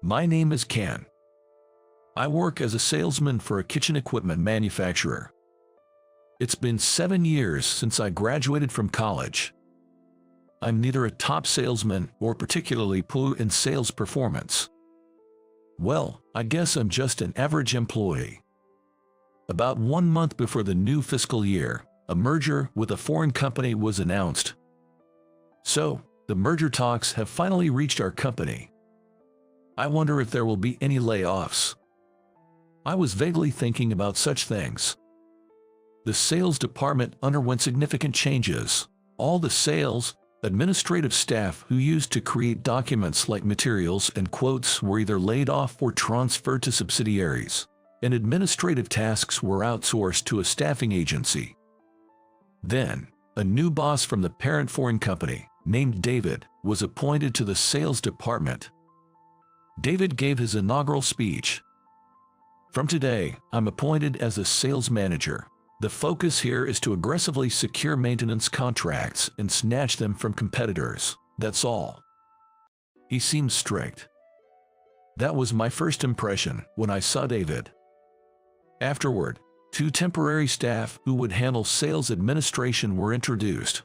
My name is Ken. I work as a salesman for a kitchen equipment manufacturer. It's been 7 years since I graduated from college. I'm neither a top salesman or particularly poor in sales performance. Well, I guess I'm just an average employee. About 1 month before the new fiscal year, a merger with a foreign company was announced. So, the merger talks have finally reached our company. I wonder if there will be any layoffs. I was vaguely thinking about such things. The sales department underwent significant changes. All the sales, administrative staff who used to create documents like materials and quotes were either laid off or transferred to subsidiaries, and administrative tasks were outsourced to a staffing agency. Then, a new boss from the parent foreign company, named David, was appointed to the sales department. David gave his inaugural speech. From today, I'm appointed as a sales manager. The focus here is to aggressively secure maintenance contracts and snatch them from competitors. That's all. He seemed strict. That was my first impression when I saw David. Afterward, 2 temporary staff who would handle sales administration were introduced.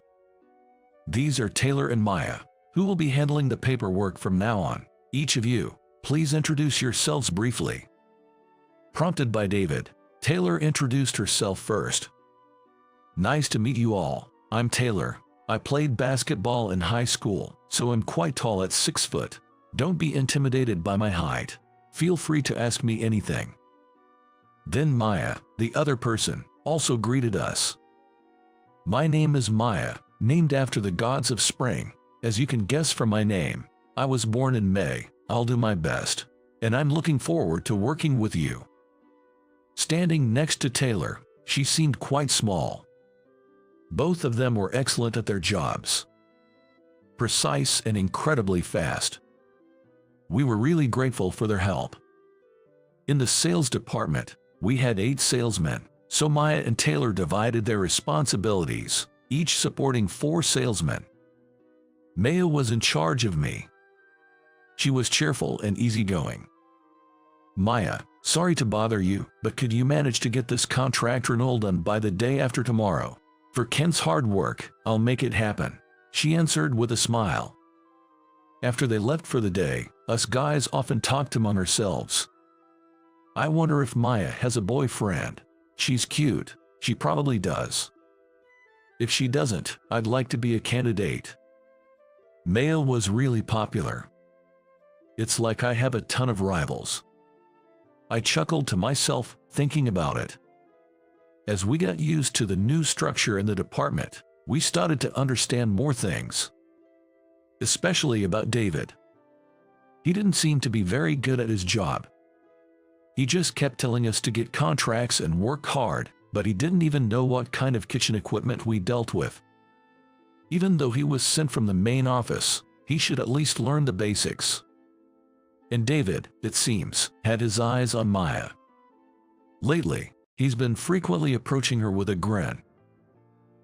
These are Taylor and Maya, who will be handling the paperwork from now on. Each of you, please introduce yourselves briefly. Prompted by David, Taylor introduced herself first. Nice to meet you all. I'm Taylor. I played basketball in high school, so I'm quite tall at 6 foot. Don't be intimidated by my height. Feel free to ask me anything. Then Maya, the other person, also greeted us. My name is Maya, named after the gods of spring. As you can guess from my name, I was born in May. I'll do my best, and I'm looking forward to working with you. Standing next to Taylor, she seemed quite small. Both of them were excellent at their jobs. Precise and incredibly fast. We were really grateful for their help. In the sales department, we had 8 salesmen, so Maya and Taylor divided their responsibilities, each supporting 4 salesmen. Maya was in charge of me. She was cheerful and easygoing. Maya, sorry to bother you, but could you manage to get this contract renewal done by the day after tomorrow? For Ken's hard work, I'll make it happen, she answered with a smile. After they left for the day, us guys often talked among ourselves. I wonder if Maya has a boyfriend. She's cute. She probably does. If she doesn't, I'd like to be a candidate. Maya was really popular. It's like I have a ton of rivals. I chuckled to myself, thinking about it. As we got used to the new structure in the department, we started to understand more things. Especially about David. He didn't seem to be very good at his job. He just kept telling us to get contracts and work hard, but he didn't even know what kind of kitchen equipment we dealt with. Even though he was sent from the main office, he should at least learn the basics. And David, it seems, had his eyes on Maya. Lately, he's been frequently approaching her with a grin.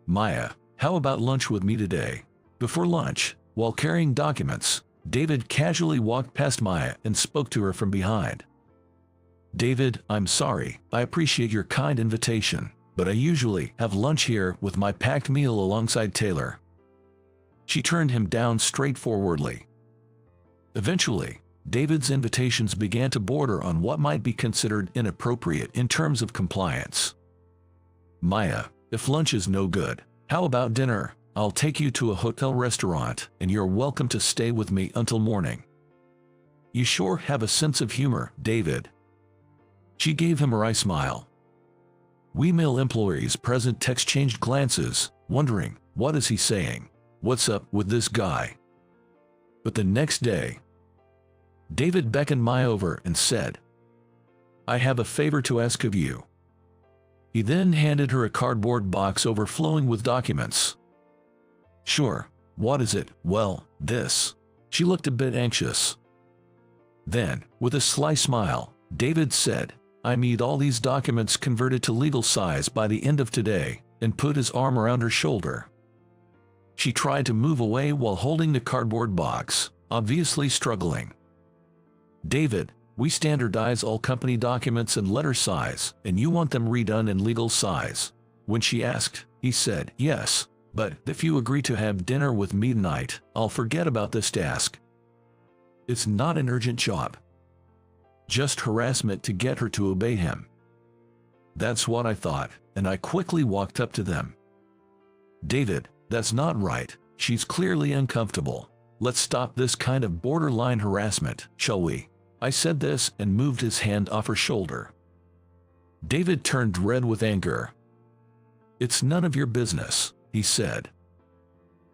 Maya, how about lunch with me today? Before lunch, while carrying documents, David casually walked past Maya and spoke to her from behind. David, I'm sorry, I appreciate your kind invitation, but I usually have lunch here with my packed meal alongside Taylor. She turned him down straightforwardly. Eventually, David's invitations began to border on what might be considered inappropriate in terms of compliance. Maya, if lunch is no good, how about dinner? I'll take you to a hotel restaurant, and you're welcome to stay with me until morning. You sure have a sense of humor, David. She gave him a wry smile. We male employees present exchanged glances, wondering, what is he saying? What's up with this guy? But the next day, David beckoned Maya over and said, I have a favor to ask of you. He then handed her a cardboard box overflowing with documents. Sure, what is it? Well, this. She looked a bit anxious. Then, with a sly smile, David said, I need all these documents converted to legal size by the end of today, and put his arm around her shoulder. She tried to move away while holding the cardboard box, obviously struggling. David, we standardize all company documents in letter size, and you want them redone in legal size. When she asked, he said, yes, but if you agree to have dinner with me tonight, I'll forget about this task. It's not an urgent job. Just harassment to get her to obey him. That's what I thought, and I quickly walked up to them. David, that's not right. She's clearly uncomfortable. Let's stop this kind of borderline harassment, shall we? I said this and moved his hand off her shoulder. David turned red with anger. It's none of your business, he said.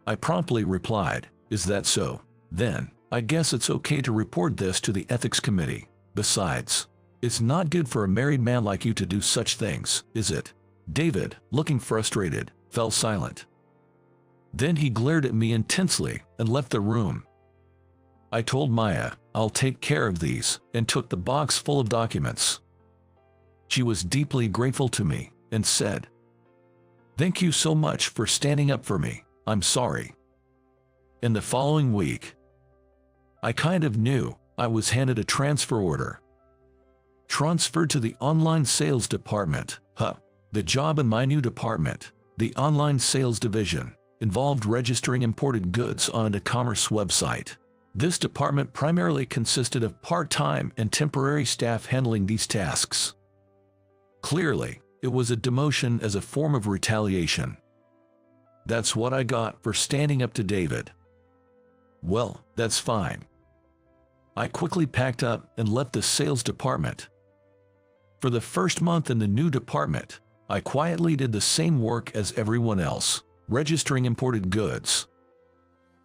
I promptly replied, is that so? Then, I guess it's okay to report this to the ethics committee. Besides, it's not good for a married man like you to do such things, is it? David, looking frustrated, fell silent. Then he glared at me intensely and left the room. I told Maya, I'll take care of these, and took the box full of documents. She was deeply grateful to me and said, thank you so much for standing up for me. I'm sorry. In the following week, I kind of knew I was handed a transfer order. Transferred to the online sales department. The job in my new department, the online sales division, involved registering imported goods on an e-commerce website. This department primarily consisted of part-time and temporary staff handling these tasks. Clearly, it was a demotion as a form of retaliation. That's what I got for standing up to David. Well, that's fine. I quickly packed up and left the sales department. For the first month in the new department, I quietly did the same work as everyone else, registering imported goods.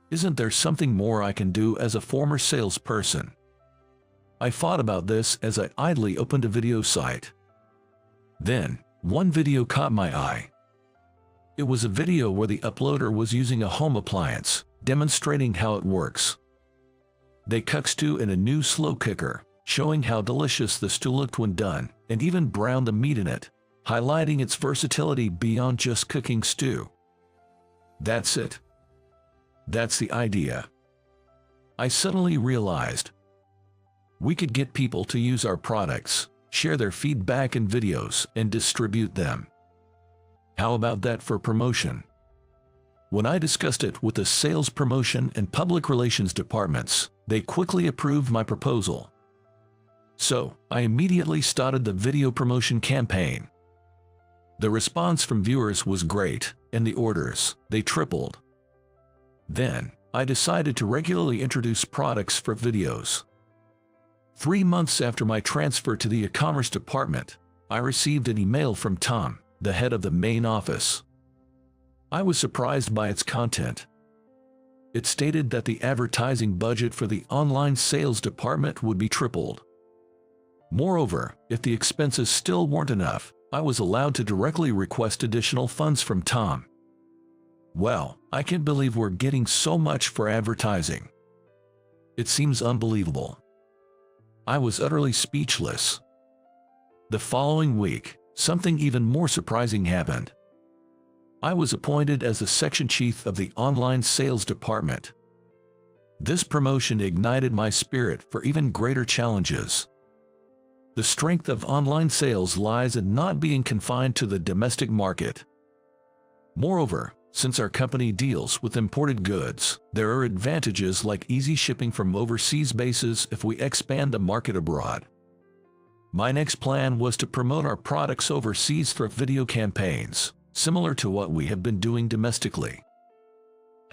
Isn't there something more I can do as a former salesperson? I thought about this as I idly opened a video site. Then, one video caught my eye. It was a video where the uploader was using a home appliance, demonstrating how it works. They cooked stew in a new slow cooker, showing how delicious the stew looked when done, and even browned the meat in it, highlighting its versatility beyond just cooking stew. That's it. That's the idea. I suddenly realized we could get people to use our products, share their feedback in videos, and distribute them. How about that for promotion? When I discussed it with the sales promotion and public relations departments, they quickly approved my proposal. So, I immediately started the video promotion campaign. The response from viewers was great, and the orders, they tripled. Then, I decided to regularly introduce products for videos. 3 months after my transfer to the e-commerce department, I received an email from Tom, the head of the main office. I was surprised by its content. It stated that the advertising budget for the online sales department would be tripled. Moreover, if the expenses still weren't enough, I was allowed to directly request additional funds from Tom. Well, I can't believe we're getting so much for advertising. It seems unbelievable. I was utterly speechless. The following week, something even more surprising happened. I was appointed as the section chief of the online sales department. This promotion ignited my spirit for even greater challenges. The strength of online sales lies in not being confined to the domestic market. Moreover, since our company deals with imported goods, there are advantages like easy shipping from overseas bases if we expand the market abroad. My next plan was to promote our products overseas through video campaigns, similar to what we have been doing domestically.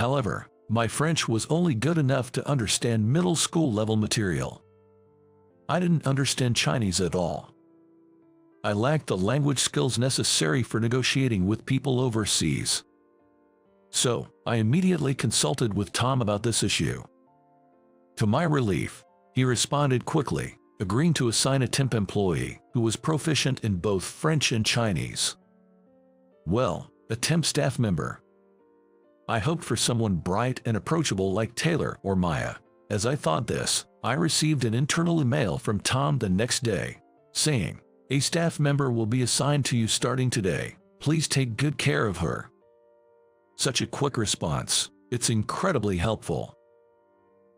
However, my French was only good enough to understand middle school level material. I didn't understand Chinese at all. I lacked the language skills necessary for negotiating with people overseas. So, I immediately consulted with Tom about this issue. To my relief, he responded quickly, agreeing to assign a temp employee who was proficient in both French and Chinese. Well, a temp staff member. I hoped for someone bright and approachable like Taylor or Maya. As I thought this, I received an internal email from Tom the next day, saying, "A staff member will be assigned to you starting today. Please take good care of her." Such a quick response. It's incredibly helpful.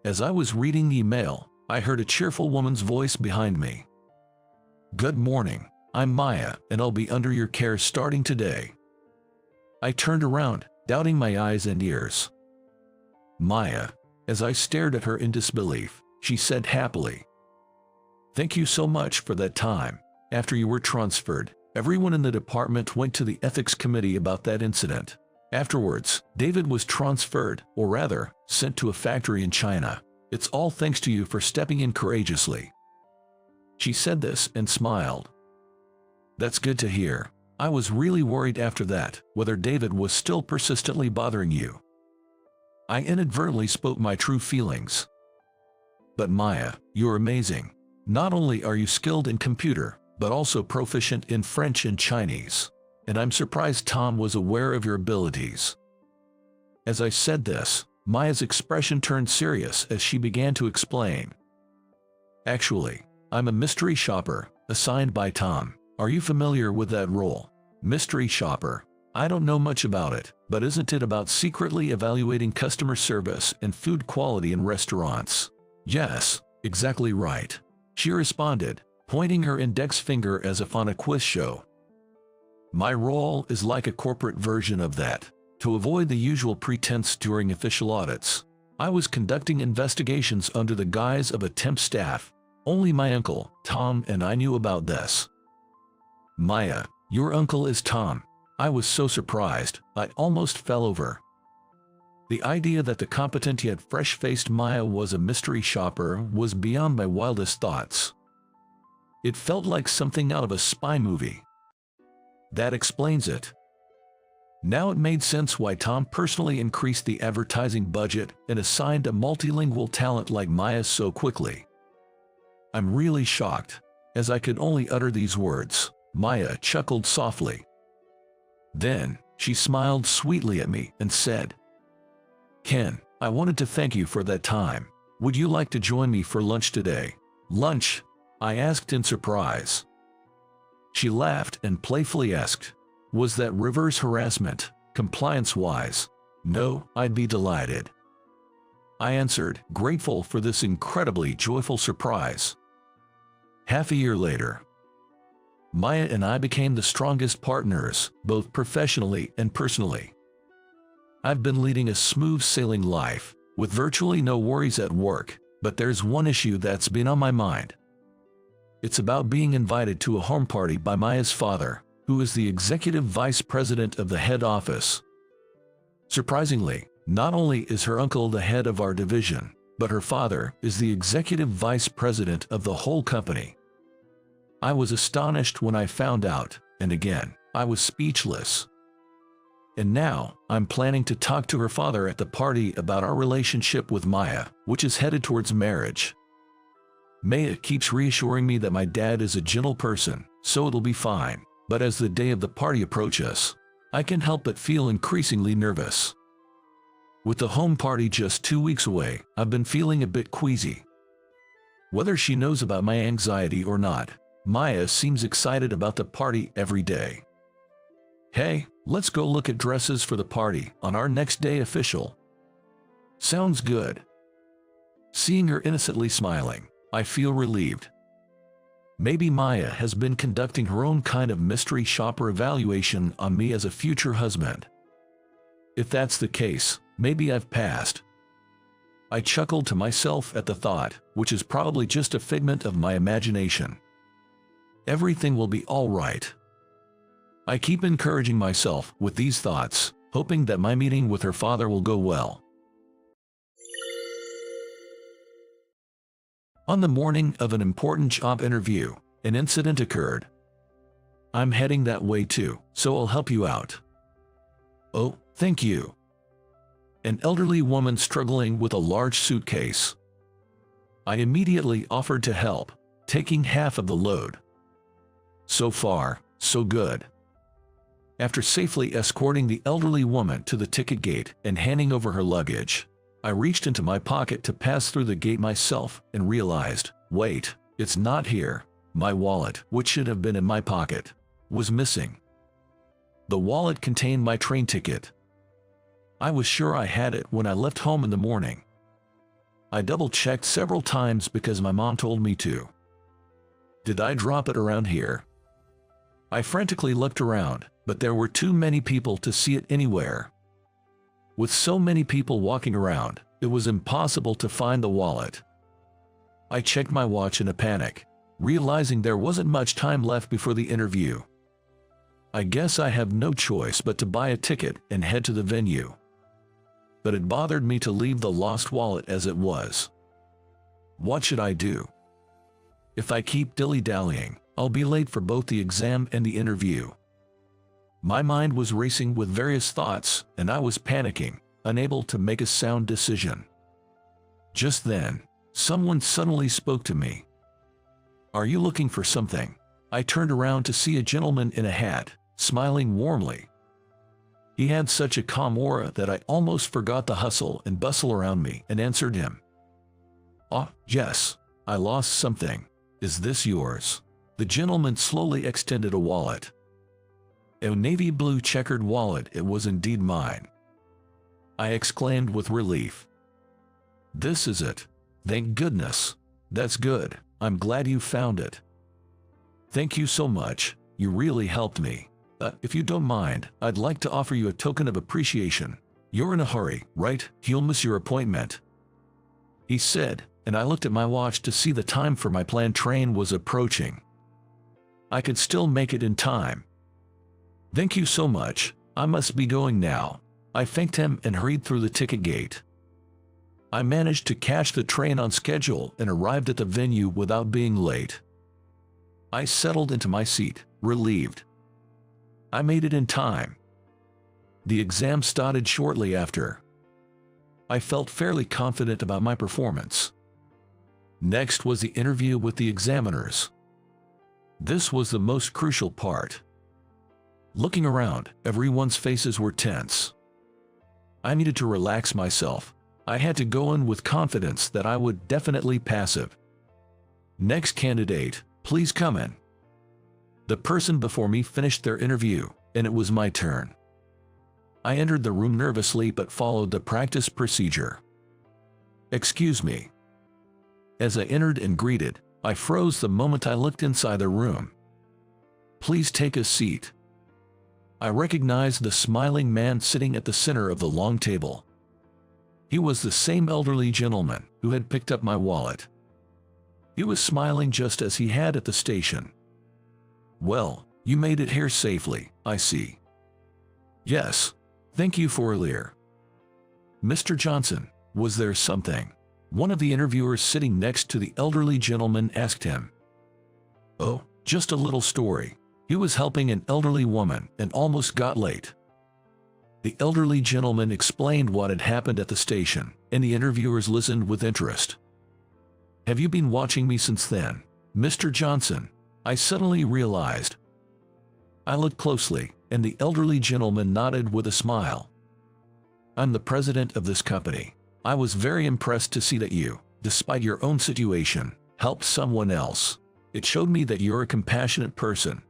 As I was reading the email, I heard a cheerful woman's voice behind me. "Good morning. I'm Maya, and I'll be under your care starting today." I turned around, doubting my eyes and ears. "Maya." As I stared at her in disbelief, she said happily, "Thank you so much for that time. After you were transferred, everyone in the department went to the ethics committee about that incident. Afterwards, David was transferred, or rather, sent to a factory in China. It's all thanks to you for stepping in courageously." She said this and smiled. "That's good to hear. I was really worried after that, whether David was still persistently bothering you." I inadvertently spoke my true feelings. "But Maya, you're amazing. Not only are you skilled in computer, but also proficient in French and Chinese. And I'm surprised Tom was aware of your abilities." As I said this, Maya's expression turned serious as she began to explain. "Actually, I'm a mystery shopper, assigned by Tom. Are you familiar with that role? Mystery shopper. I don't know much about it, but isn't it about secretly evaluating customer service and food quality in restaurants?" "Yes, exactly right," she responded, pointing her index finger as if on a quiz show. "My role is like a corporate version of that. To avoid the usual pretense during official audits, I was conducting investigations under the guise of a temp staff. Only my uncle, Tom, and I knew about this." "Maya, your uncle is Tom." I was so surprised, I almost fell over. The idea that the competent yet fresh-faced Maya was a mystery shopper was beyond my wildest thoughts. It felt like something out of a spy movie. That explains it. Now it made sense why Tom personally increased the advertising budget and assigned a multilingual talent like Maya so quickly. I'm really shocked. As I could only utter these words, Maya chuckled softly. Then, she smiled sweetly at me and said, "Ken, I wanted to thank you for that time. Would you like to join me for lunch today?" "Lunch?" I asked in surprise. She laughed and playfully asked, "Was that reverse harassment, compliance-wise?" "No, I'd be delighted," I answered, grateful for this incredibly joyful surprise. Half a year later, Maya and I became the strongest partners, both professionally and personally. I've been leading a smooth-sailing life, with virtually no worries at work, but there's one issue that's been on my mind. It's about being invited to a home party by Maya's father, who is the executive vice president of the head office. Surprisingly, not only is her uncle the head of our division, but her father is the executive vice president of the whole company. I was astonished when I found out, and again, I was speechless. And now, I'm planning to talk to her father at the party about our relationship with Maya, which is headed towards marriage. Maya keeps reassuring me that my dad is a gentle person, so it'll be fine, but as the day of the party approaches, I can't help but feel increasingly nervous. With the home party just 2 weeks away, I've been feeling a bit queasy. Whether she knows about my anxiety or not, Maya seems excited about the party every day. "Hey, let's go look at dresses for the party on our next day official." "Sounds good." Seeing her innocently smiling, I feel relieved. Maybe Maya has been conducting her own kind of mystery shopper evaluation on me as a future husband. If that's the case, maybe I've passed. I chuckled to myself at the thought, which is probably just a figment of my imagination. Everything will be all right. I keep encouraging myself with these thoughts, hoping that my meeting with her father will go well. On the morning of an important job interview, an incident occurred. "I'm heading that way too, so I'll help you out." "Oh, thank you." An elderly woman struggling with a large suitcase. I immediately offered to help, taking half of the load. So far, so good. After safely escorting the elderly woman to the ticket gate and handing over her luggage, I reached into my pocket to pass through the gate myself and realized, wait, it's not here. My wallet, which should have been in my pocket, was missing. The wallet contained my train ticket. I was sure I had it when I left home in the morning. I double-checked several times because my mom told me to. Did I drop it around here? I frantically looked around, but there were too many people to see it anywhere. With so many people walking around, it was impossible to find the wallet. I checked my watch in a panic, realizing there wasn't much time left before the interview. I guess I have no choice but to buy a ticket and head to the venue. But it bothered me to leave the lost wallet as it was. What should I do? If I keep dilly-dallying, I'll be late for both the exam and the interview. My mind was racing with various thoughts, and I was panicking, unable to make a sound decision. Just then, someone suddenly spoke to me. "Are you looking for something?" I turned around to see a gentleman in a hat, smiling warmly. He had such a calm aura that I almost forgot the hustle and bustle around me and answered him. "Ah, yes, I lost something. Is this yours?" The gentleman slowly extended a wallet. A navy blue checkered wallet. It was indeed mine. I exclaimed with relief. "This is it. Thank goodness. That's good. I'm glad you found it." "Thank you so much. You really helped me. If you don't mind, I'd like to offer you a token of appreciation. You're in a hurry, right? You'll miss your appointment," he said, and I looked at my watch to see the time for my planned train was approaching. I could still make it in time. "Thank you so much. I must be going now." I thanked him and hurried through the ticket gate. I managed to catch the train on schedule and arrived at the venue without being late. I settled into my seat, relieved. I made it in time. The exam started shortly after. I felt fairly confident about my performance. Next was the interview with the examiners. This was the most crucial part. Looking around, everyone's faces were tense. I needed to relax myself. I had to go in with confidence that I would definitely pass it. "Next candidate, please come in." The person before me finished their interview, and it was my turn. I entered the room nervously but followed the practice procedure. "Excuse me." As I entered and greeted, I froze the moment I looked inside the room. "Please take a seat." I recognized the smiling man sitting at the center of the long table. He was the same elderly gentleman who had picked up my wallet. He was smiling just as he had at the station. "Well, you made it here safely, I see." "Yes. Thank you for earlier." "Mr. Johnson, was there something?" One of the interviewers sitting next to the elderly gentleman asked him. "Oh, just a little story. He was helping an elderly woman and almost got late." The elderly gentleman explained what had happened at the station, and the interviewers listened with interest. "Have you been watching me since then, Mr. Johnson?" I suddenly realized. I looked closely, and the elderly gentleman nodded with a smile. "I'm the president of this company. I was very impressed to see that you, despite your own situation, helped someone else. It showed me that you're a compassionate person."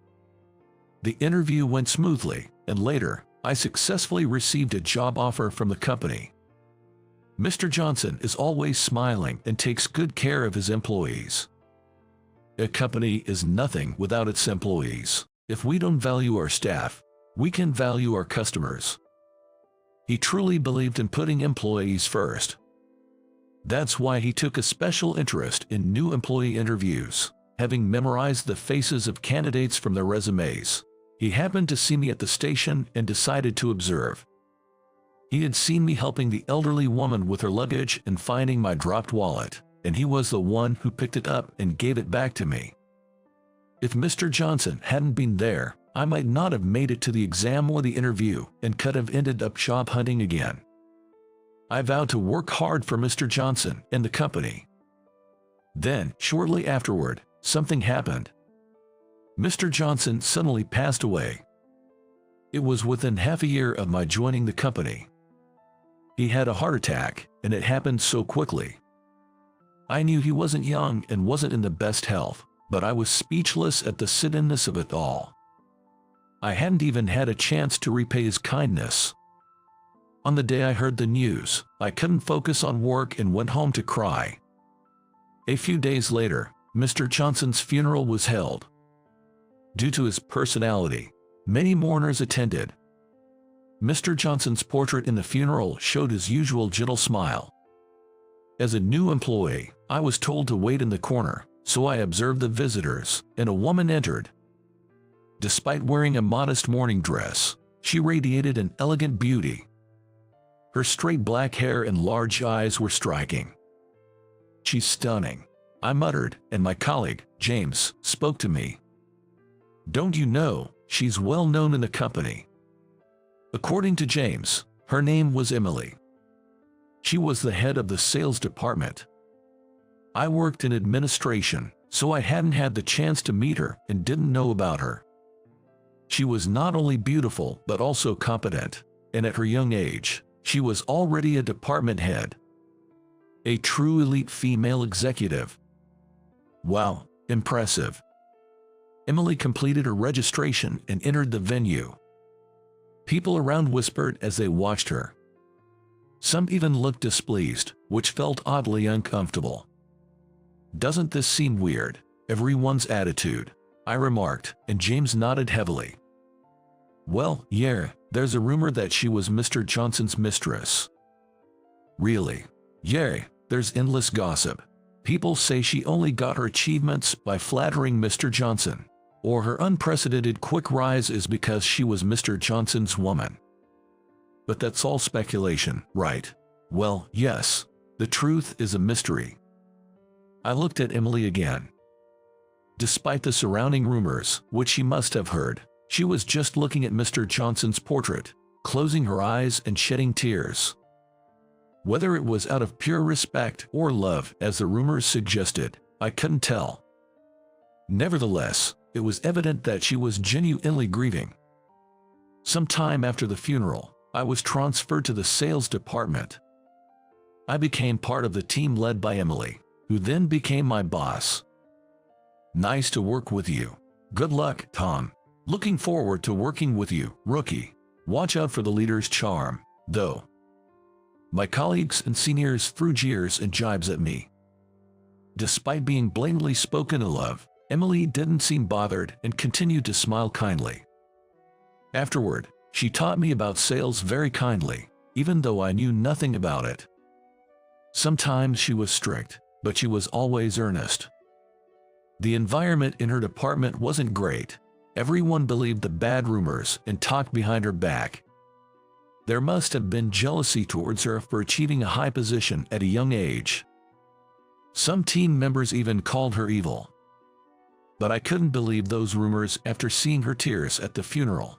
The interview went smoothly, and later, I successfully received a job offer from the company. Mr. Johnson is always smiling and takes good care of his employees. A company is nothing without its employees. If we don't value our staff, we can value our customers. He truly believed in putting employees first. That's why he took a special interest in new employee interviews, having memorized the faces of candidates from their resumes. He happened to see me at the station and decided to observe. He had seen me helping the elderly woman with her luggage and finding my dropped wallet, and he was the one who picked it up and gave it back to me. If Mr. Johnson hadn't been there, I might not have made it to the exam or the interview and could have ended up job hunting again. I vowed to work hard for Mr. Johnson and the company. Then, shortly afterward, something happened. Mr. Johnson suddenly passed away. It was within half a year of my joining the company. He had a heart attack, and it happened so quickly. I knew he wasn't young and wasn't in the best health, but I was speechless at the suddenness of it all. I hadn't even had a chance to repay his kindness. On the day I heard the news, I couldn't focus on work and went home to cry. A few days later, Mr. Johnson's funeral was held. Due to his personality, many mourners attended. Mr. Johnson's portrait in the funeral showed his usual gentle smile. As a new employee, I was told to wait in the corner, so I observed the visitors, and a woman entered. Despite wearing a modest mourning dress, she radiated an elegant beauty. Her straight black hair and large eyes were striking. "She's stunning," I muttered, and my colleague, James, spoke to me. "Don't you know, she's well known in the company." According to James, her name was Emily. She was the head of the sales department. I worked in administration, so I hadn't had the chance to meet her and didn't know about her. She was not only beautiful but also competent, and at her young age, she was already a department head. A true elite female executive. Wow, impressive. Emily completed her registration and entered the venue. People around whispered as they watched her. Some even looked displeased, which felt oddly uncomfortable. "Doesn't this seem weird, everyone's attitude?" I remarked, and James nodded heavily. "Well, yeah, there's a rumor that she was Mr. Johnson's mistress." "Really?" "Yeah, there's endless gossip. People say she only got her achievements by flattering Mr. Johnson, or her unprecedented quick rise is because she was Mr. Johnson's woman. But that's all speculation, right?" "Well, yes. The truth is a mystery." I looked at Emily again. Despite the surrounding rumors, which she must have heard, she was just looking at Mr. Johnson's portrait, closing her eyes and shedding tears. Whether it was out of pure respect or love, as the rumors suggested, I couldn't tell. Nevertheless, it was evident that she was genuinely grieving. Some time after the funeral, I was transferred to the sales department. I became part of the team led by Emily, who then became my boss. "Nice to work with you. Good luck, Tom. Looking forward to working with you, rookie. Watch out for the leader's charm, though." My colleagues and seniors threw jeers and jibes at me. Despite being blatantly spoken ill of, Emily didn't seem bothered and continued to smile kindly. Afterward, she taught me about sales very kindly, even though I knew nothing about it. Sometimes she was strict, but she was always earnest. The environment in her department wasn't great. Everyone believed the bad rumors and talked behind her back. There must have been jealousy towards her for achieving a high position at a young age. Some team members even called her evil. But I couldn't believe those rumors after seeing her tears at the funeral.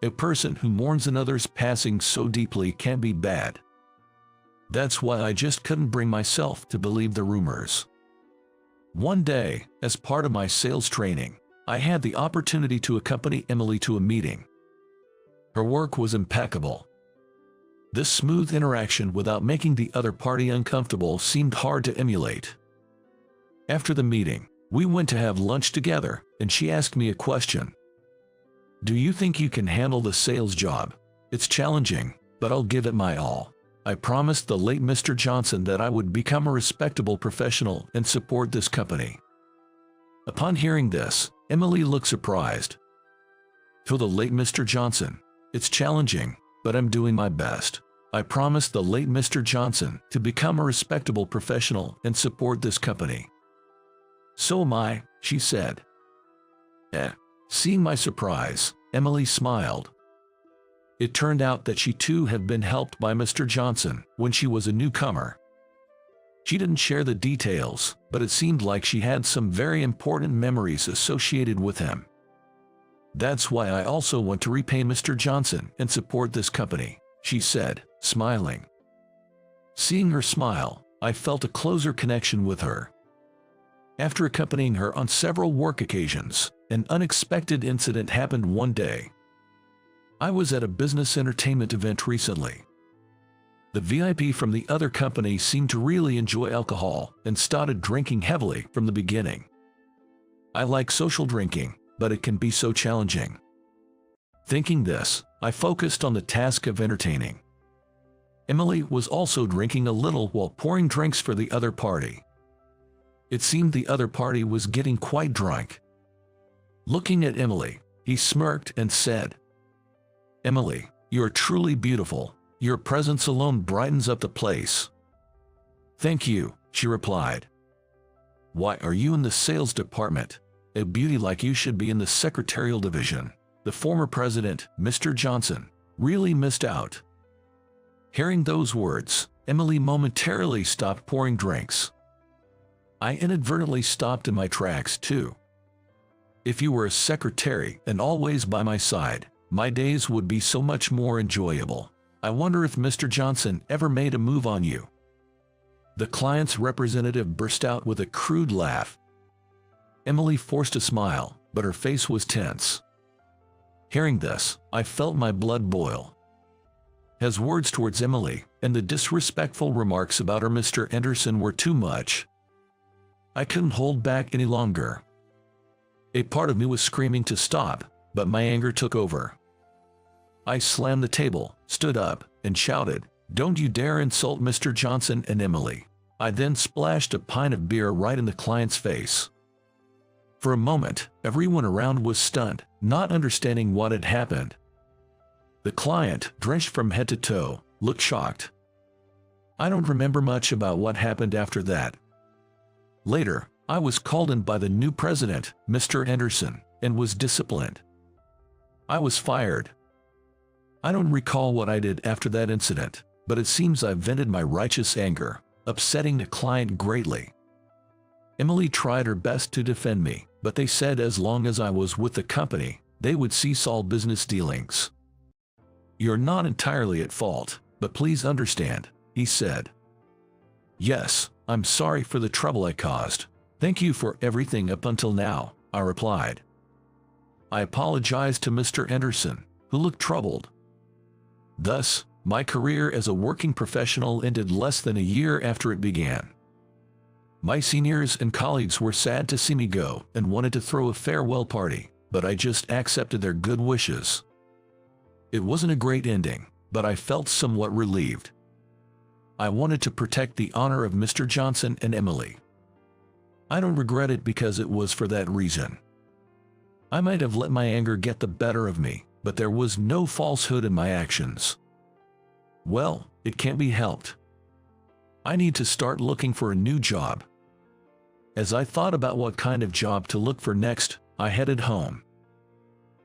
A person who mourns another's passing so deeply can be bad. That's why I just couldn't bring myself to believe the rumors. One day, as part of my sales training, I had the opportunity to accompany Emily to a meeting. Her work was impeccable. This smooth interaction without making the other party uncomfortable seemed hard to emulate. After the meeting, we went to have lunch together, and she asked me a question. "Do you think you can handle the sales job? It's challenging, but I'll give it my all. I promised the late Mr. Johnson that I would become a respectable professional and support this company." Upon hearing this, Emily looked surprised. "To the late Mr. Johnson, it's challenging, but I'm doing my best. I promised the late Mr. Johnson to become a respectable professional and support this company." "So am I," she said. Seeing my surprise, Emily smiled. It turned out that she too had been helped by Mr. Johnson when she was a newcomer. She didn't share the details, but it seemed like she had some very important memories associated with him. "That's why I also want to repay Mr. Johnson and support this company," she said, smiling. Seeing her smile, I felt a closer connection with her. After accompanying her on several work occasions, an unexpected incident happened one day. I was at a business entertainment event recently. The VIP from the other company seemed to really enjoy alcohol and started drinking heavily from the beginning. I like social drinking, but it can be so challenging. Thinking this, I focused on the task of entertaining, Emily was also drinking a little while pouring drinks for the other party. It seemed the other party was getting quite drunk. Looking at Emily, he smirked and said, "Emily, you're truly beautiful. Your presence alone brightens up the place." "Thank you," she replied. "Why are you in the sales department? A beauty like you should be in the secretarial division." The former president, Mr. Johnson, really missed out. Hearing those words, Emily momentarily stopped pouring drinks. I inadvertently stopped in my tracks too. If you were a secretary and always by my side, my days would be so much more enjoyable. I wonder if Mr. Johnson ever made a move on you. The client's representative burst out with a crude laugh. Emily forced a smile, but her face was tense. Hearing this, I felt my blood boil. His words towards Emily and the disrespectful remarks about her Mr. Anderson were too much. I couldn't hold back any longer. A part of me was screaming to stop, but my anger took over. I slammed the table, stood up, and shouted, "Don't you dare insult Mr. Johnson and Emily." I then splashed a pint of beer right in the client's face. For a moment, everyone around was stunned, not understanding what had happened. The client, drenched from head to toe, looked shocked. I don't remember much about what happened after that. Later, I was called in by the new president, Mr. Anderson, and was disciplined. I was fired. I don't recall what I did after that incident, but it seems I vented my righteous anger, upsetting the client greatly. Emily tried her best to defend me, but they said as long as I was with the company, they would cease all business dealings. "You're not entirely at fault, but please understand," he said. "Yes, I'm sorry for the trouble I caused. Thank you for everything up until now," I replied. I apologized to Mr. Anderson, who looked troubled. Thus, my career as a working professional ended less than a year after it began. My seniors and colleagues were sad to see me go and wanted to throw a farewell party, but I just accepted their good wishes. It wasn't a great ending, but I felt somewhat relieved. I wanted to protect the honor of Mr. Johnson and Emily. I don't regret it because it was for that reason. I might have let my anger get the better of me, but there was no falsehood in my actions. Well, it can't be helped. I need to start looking for a new job. As I thought about what kind of job to look for next, I headed home.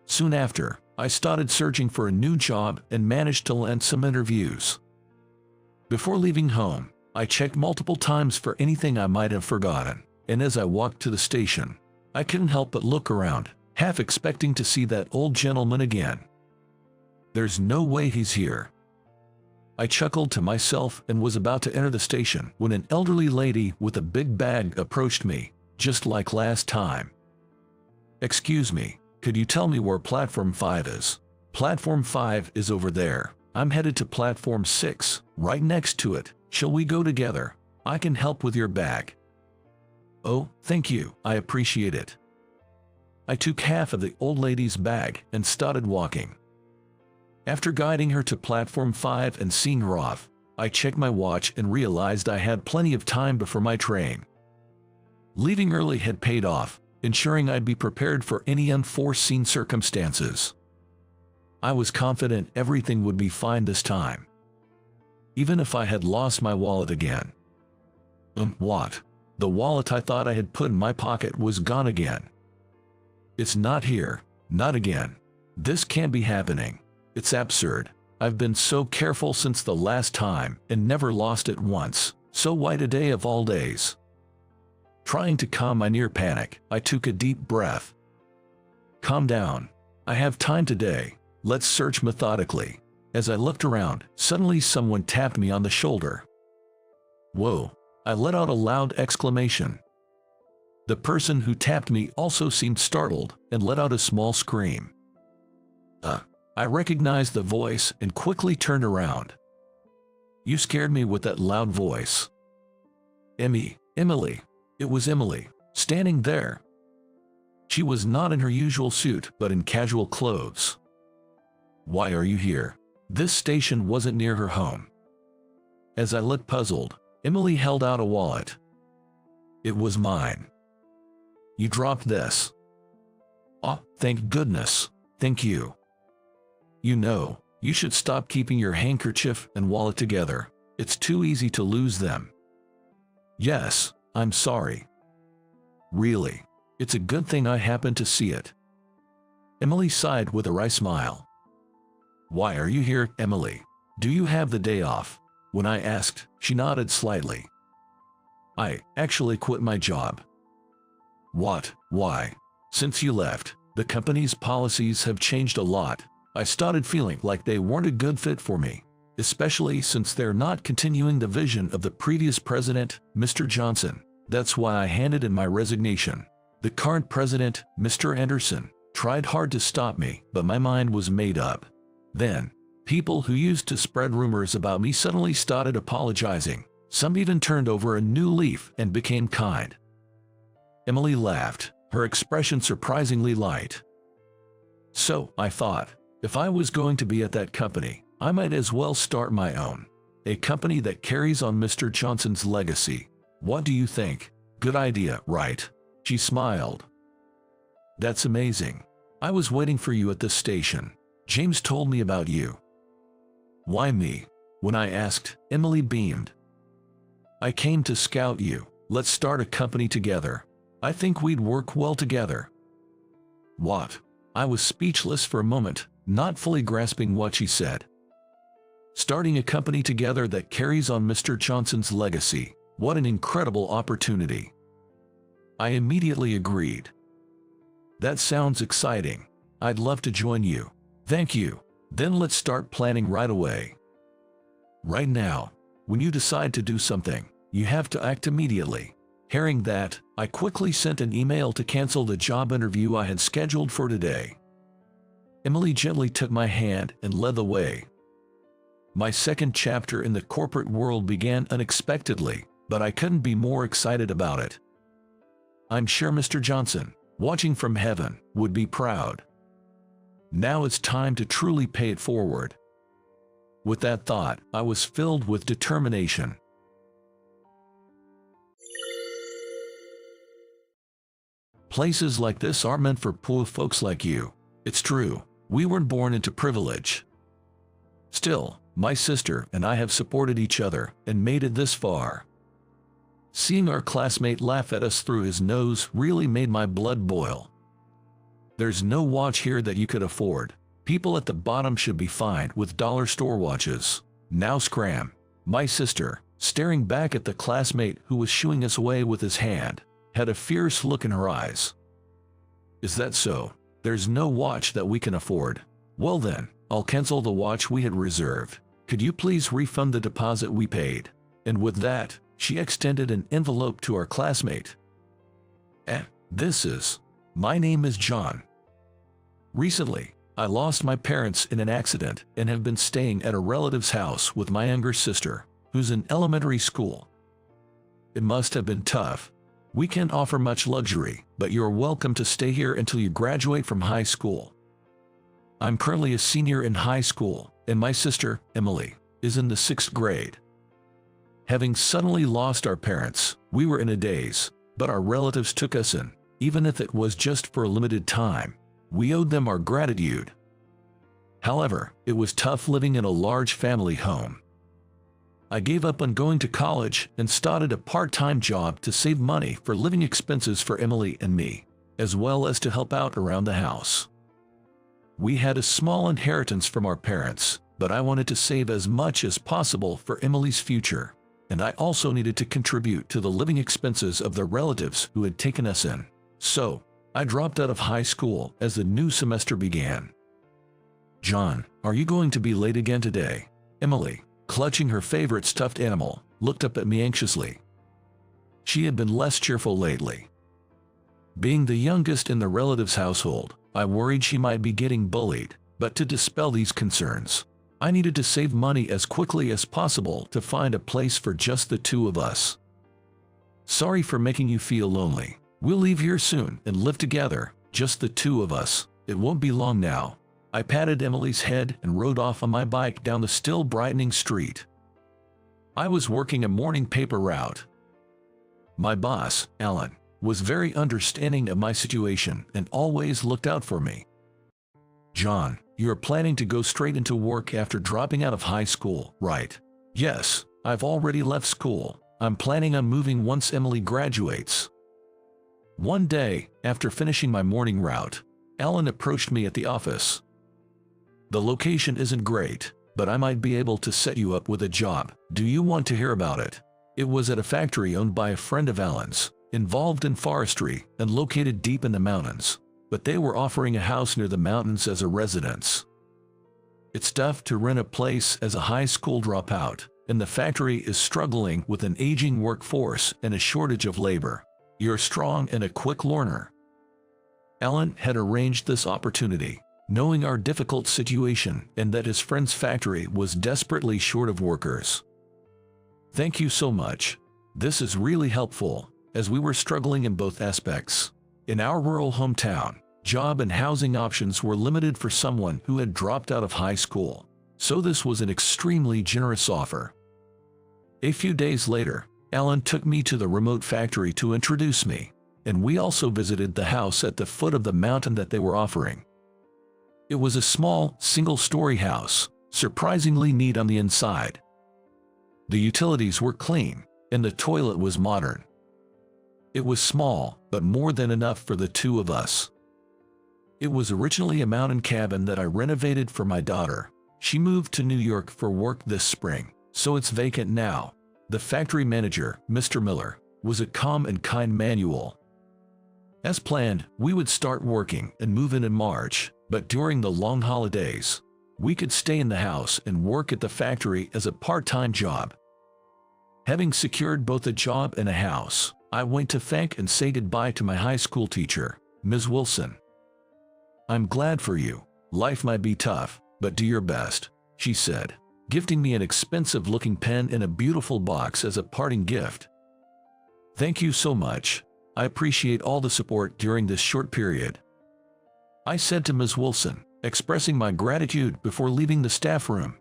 Soon after, I started searching for a new job and managed to land some interviews. Before leaving home, I checked multiple times for anything I might have forgotten, and as I walked to the station, I couldn't help but look around, half expecting to see that old gentleman again. There's no way he's here. I chuckled to myself and was about to enter the station when an elderly lady with a big bag approached me, just like last time. "Excuse me, could you tell me where Platform 5 is?" "Platform 5 is over there. I'm headed to Platform 6, right next to it. Shall we go together? I can help with your bag." "Oh, thank you, I appreciate it." I took half of the old lady's bag and started walking. After guiding her to Platform 5 and seeing her off, I checked my watch and realized I had plenty of time before my train. Leaving early had paid off, ensuring I'd be prepared for any unforeseen circumstances. I was confident everything would be fine this time. Even if I had lost my wallet again. What? The wallet I thought I had put in my pocket was gone again. It's not here, not again. This can't be happening. It's absurd. I've been so careful since the last time and never lost it once, so why today of all days? Trying to calm my near panic, I took a deep breath. Calm down. I have time today. Let's search methodically. As I looked around, suddenly someone tapped me on the shoulder. Whoa! I let out a loud exclamation. The person who tapped me also seemed startled and let out a small scream. I recognized the voice and quickly turned around. "You scared me with that loud voice." Emily. It was Emily, standing there. She was not in her usual suit but in casual clothes. "Why are you here?" This station wasn't near her home. As I looked puzzled, Emily held out a wallet. It was mine. You dropped this. Oh, thank goodness. Thank you. You know, you should stop keeping your handkerchief and wallet together. It's too easy to lose them. Yes, I'm sorry. Really, it's a good thing I happened to see it. Emily sighed with a wry smile. Why are you here, Emily? Do you have the day off? When I asked, she nodded slightly. I actually quit my job. What? Why? Since you left, the company's policies have changed a lot. I started feeling like they weren't a good fit for me, especially since they're not continuing the vision of the previous president, Mr. Johnson. That's why I handed in my resignation. The current president, Mr. Anderson, tried hard to stop me, but my mind was made up. Then, people who used to spread rumors about me suddenly started apologizing. Some even turned over a new leaf and became kind. Emily laughed, her expression surprisingly light. So, I thought, if I was going to be at that company, I might as well start my own. A company that carries on Mr. Johnson's legacy. What do you think? Good idea, right? She smiled. That's amazing. I was waiting for you at the station. James told me about you. Why me? When I asked, Emily beamed. I came to scout you. Let's start a company together. I think we'd work well together. What? I was speechless for a moment, not fully grasping what she said. Starting a company together that carries on Mr. Johnson's legacy. What an incredible opportunity. I immediately agreed. That sounds exciting. I'd love to join you. Thank you. Then let's start planning right away. Right now, when you decide to do something, you have to act immediately. Hearing that, I quickly sent an email to cancel the job interview I had scheduled for today. Emily gently took my hand and led the way. My second chapter in the corporate world began unexpectedly, but I couldn't be more excited about it. I'm sure Mr. Johnson, watching from heaven, would be proud. Now it's time to truly pay it forward. With that thought, I was filled with determination. Places like this are meant for poor folks like you. It's true, we weren't born into privilege. Still, my sister and I have supported each other and made it this far. Seeing our classmate laugh at us through his nose really made my blood boil. There's no watch here that you could afford. People at the bottom should be fined with dollar store watches. Now scram. My sister, staring back at the classmate who was shooing us away with his hand, had a fierce look in her eyes. Is that so? There's no watch that we can afford. Well then, I'll cancel the watch we had reserved. Could you please refund the deposit we paid? And with that, she extended an envelope to our classmate. This is... My name is John. Recently, I lost my parents in an accident and have been staying at a relative's house with my younger sister, who's in elementary school. It must have been tough. We can't offer much luxury, but you're welcome to stay here until you graduate from high school. I'm currently a senior in high school, and my sister, Emily, is in the 6th grade. Having suddenly lost our parents, we were in a daze, but our relatives took us in, even if it was just for a limited time. We owed them our gratitude. However, it was tough living in a large family home. I gave up on going to college and started a part-time job to save money for living expenses for Emily and me, as well as to help out around the house. We had a small inheritance from our parents, but I wanted to save as much as possible for Emily's future, and I also needed to contribute to the living expenses of the relatives who had taken us in. So, I dropped out of high school as the new semester began. John, are you going to be late again today? Emily, clutching her favorite stuffed animal, looked up at me anxiously. She had been less cheerful lately. Being the youngest in the relative's household, I worried she might be getting bullied, but to dispel these concerns, I needed to save money as quickly as possible to find a place for just the two of us. Sorry for making you feel lonely. We'll leave here soon and live together, just the two of us. It won't be long now. I patted Emily's head and rode off on my bike down the still brightening street. I was working a morning paper route. My boss, Alan, was very understanding of my situation and always looked out for me. "John, you're planning to go straight into work after dropping out of high school, right?" "Yes, I've already left school. I'm planning on moving once Emily graduates." One day, after finishing my morning route, Alan approached me at the office. "The location isn't great, but I might be able to set you up with a job. Do you want to hear about it?" It was at a factory owned by a friend of Alan's, involved in forestry and located deep in the mountains, but they were offering a house near the mountains as a residence. It's tough to rent a place as a high school dropout, and the factory is struggling with an aging workforce and a shortage of labor. You're strong and a quick learner. Alan had arranged this opportunity, knowing our difficult situation and that his friend's factory was desperately short of workers. "Thank you so much. This is really helpful, as we were struggling in both aspects. In our rural hometown, job and housing options were limited for someone who had dropped out of high school, so this was an extremely generous offer." A few days later, Alan took me to the remote factory to introduce me, and we also visited the house at the foot of the mountain that they were offering. It was a small, single-story house, surprisingly neat on the inside. The utilities were clean, and the toilet was modern. It was small, but more than enough for the two of us. It was originally a mountain cabin that I renovated for my daughter. She moved to New York for work this spring, so it's vacant now. The factory manager, Mr. Miller, was a calm and kind man. As planned, we would start working and move in March, but during the long holidays, we could stay in the house and work at the factory as a part-time job. Having secured both a job and a house, I went to thank and say goodbye to my high school teacher, Ms. Wilson. "I'm glad for you. Life might be tough, but do your best," she said, gifting me an expensive-looking pen in a beautiful box as a parting gift. "Thank you so much. I appreciate all the support during this short period," I said to Ms. Wilson, expressing my gratitude before leaving the staff room.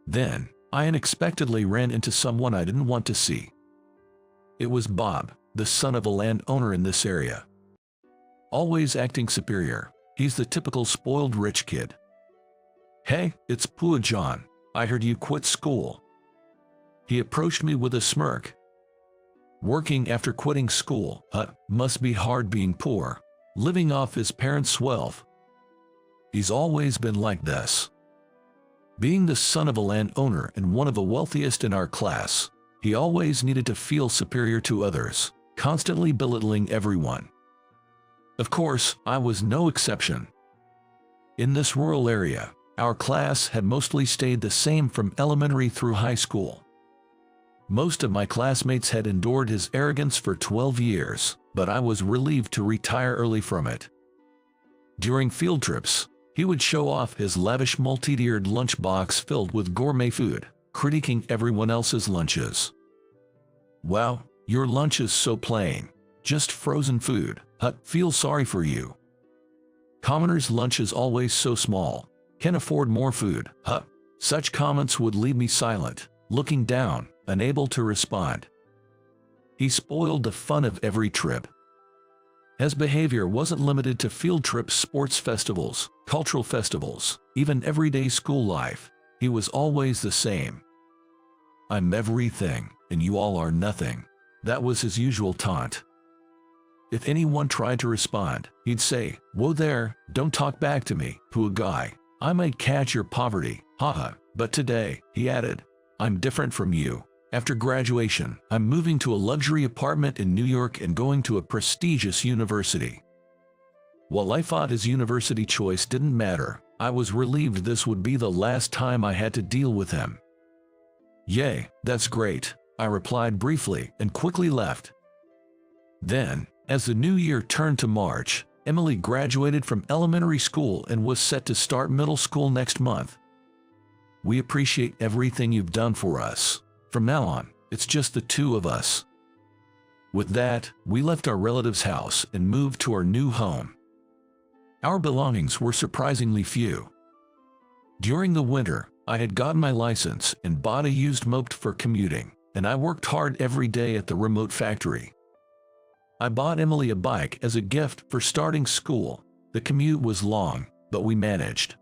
Then, I unexpectedly ran into someone I didn't want to see. It was Bob, the son of a landowner in this area. Always acting superior, he's the typical spoiled rich kid. "Hey, it's Pua John. I heard you quit school." He approached me with a smirk. "Working after quitting school, must be hard being poor, living off his parents' wealth." He's always been like this. Being the son of a landowner and one of the wealthiest in our class, he always needed to feel superior to others, constantly belittling everyone. Of course, I was no exception. In this rural area, our class had mostly stayed the same from elementary through high school. Most of my classmates had endured his arrogance for 12 years, but I was relieved to retire early from it. During field trips, he would show off his lavish multi-tiered lunchbox filled with gourmet food, critiquing everyone else's lunches. "Wow, your lunch is so plain. Just frozen food. Feel sorry for you. Commoners' lunch is always so small. Can afford more food. Such comments would leave me silent, looking down, unable to respond. He spoiled the fun of every trip. His behavior wasn't limited to field trips, sports festivals, cultural festivals, even everyday school life. He was always the same. "I'm everything, and you all are nothing." That was his usual taunt. If anyone tried to respond, he'd say, "Whoa there, don't talk back to me, poor guy. I might catch your poverty, haha." But today, he added, "I'm different from you. After graduation, I'm moving to a luxury apartment in New York and going to a prestigious university." While I thought his university choice didn't matter, I was relieved this would be the last time I had to deal with him. "Yay, that's great," I replied briefly and quickly left. Then, as the new year turned to March, Emily graduated from elementary school and was set to start middle school next month. "We appreciate everything you've done for us. From now on, it's just the two of us." With that, we left our relative's house and moved to our new home. Our belongings were surprisingly few. During the winter, I had gotten my license and bought a used moped for commuting, and I worked hard every day at the remote factory. I bought Emily a bike as a gift for starting school. The commute was long, but we managed.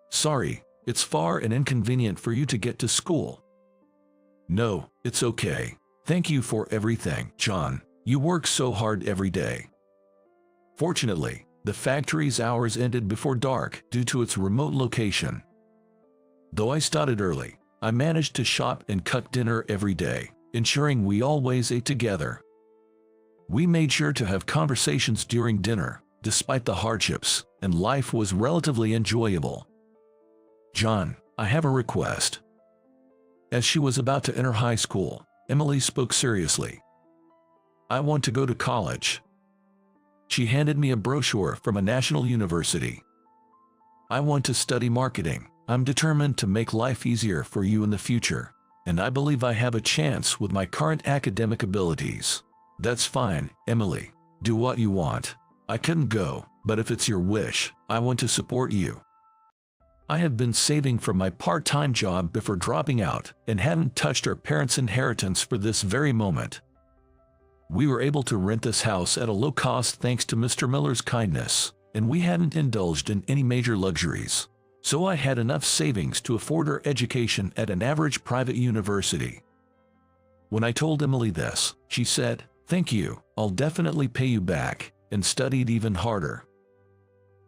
Sorry, it's far and inconvenient for you to get to school. No, it's okay. Thank you for everything, John. You work so hard every day. Fortunately, the factory's hours ended before dark due to its remote location. Though I started early, I managed to shop and cook dinner every day, ensuring we always ate together. We made sure to have conversations during dinner, despite the hardships, and life was relatively enjoyable. John, I have a request. As she was about to enter high school, Emily spoke seriously. I want to go to college. She handed me a brochure from a national university. I want to study marketing. I'm determined to make life easier for you in the future, and I believe I have a chance with my current academic abilities. That's fine, Emily. Do what you want. I couldn't go, but if it's your wish, I want to support you. I have been saving from my part-time job before dropping out and hadn't touched our parents' inheritance for this very moment. We were able to rent this house at a low cost thanks to Mr. Miller's kindness, and we hadn't indulged in any major luxuries. So I had enough savings to afford her education at an average private university. When I told Emily this, she said, "Thank you, I'll definitely pay you back," and studied even harder.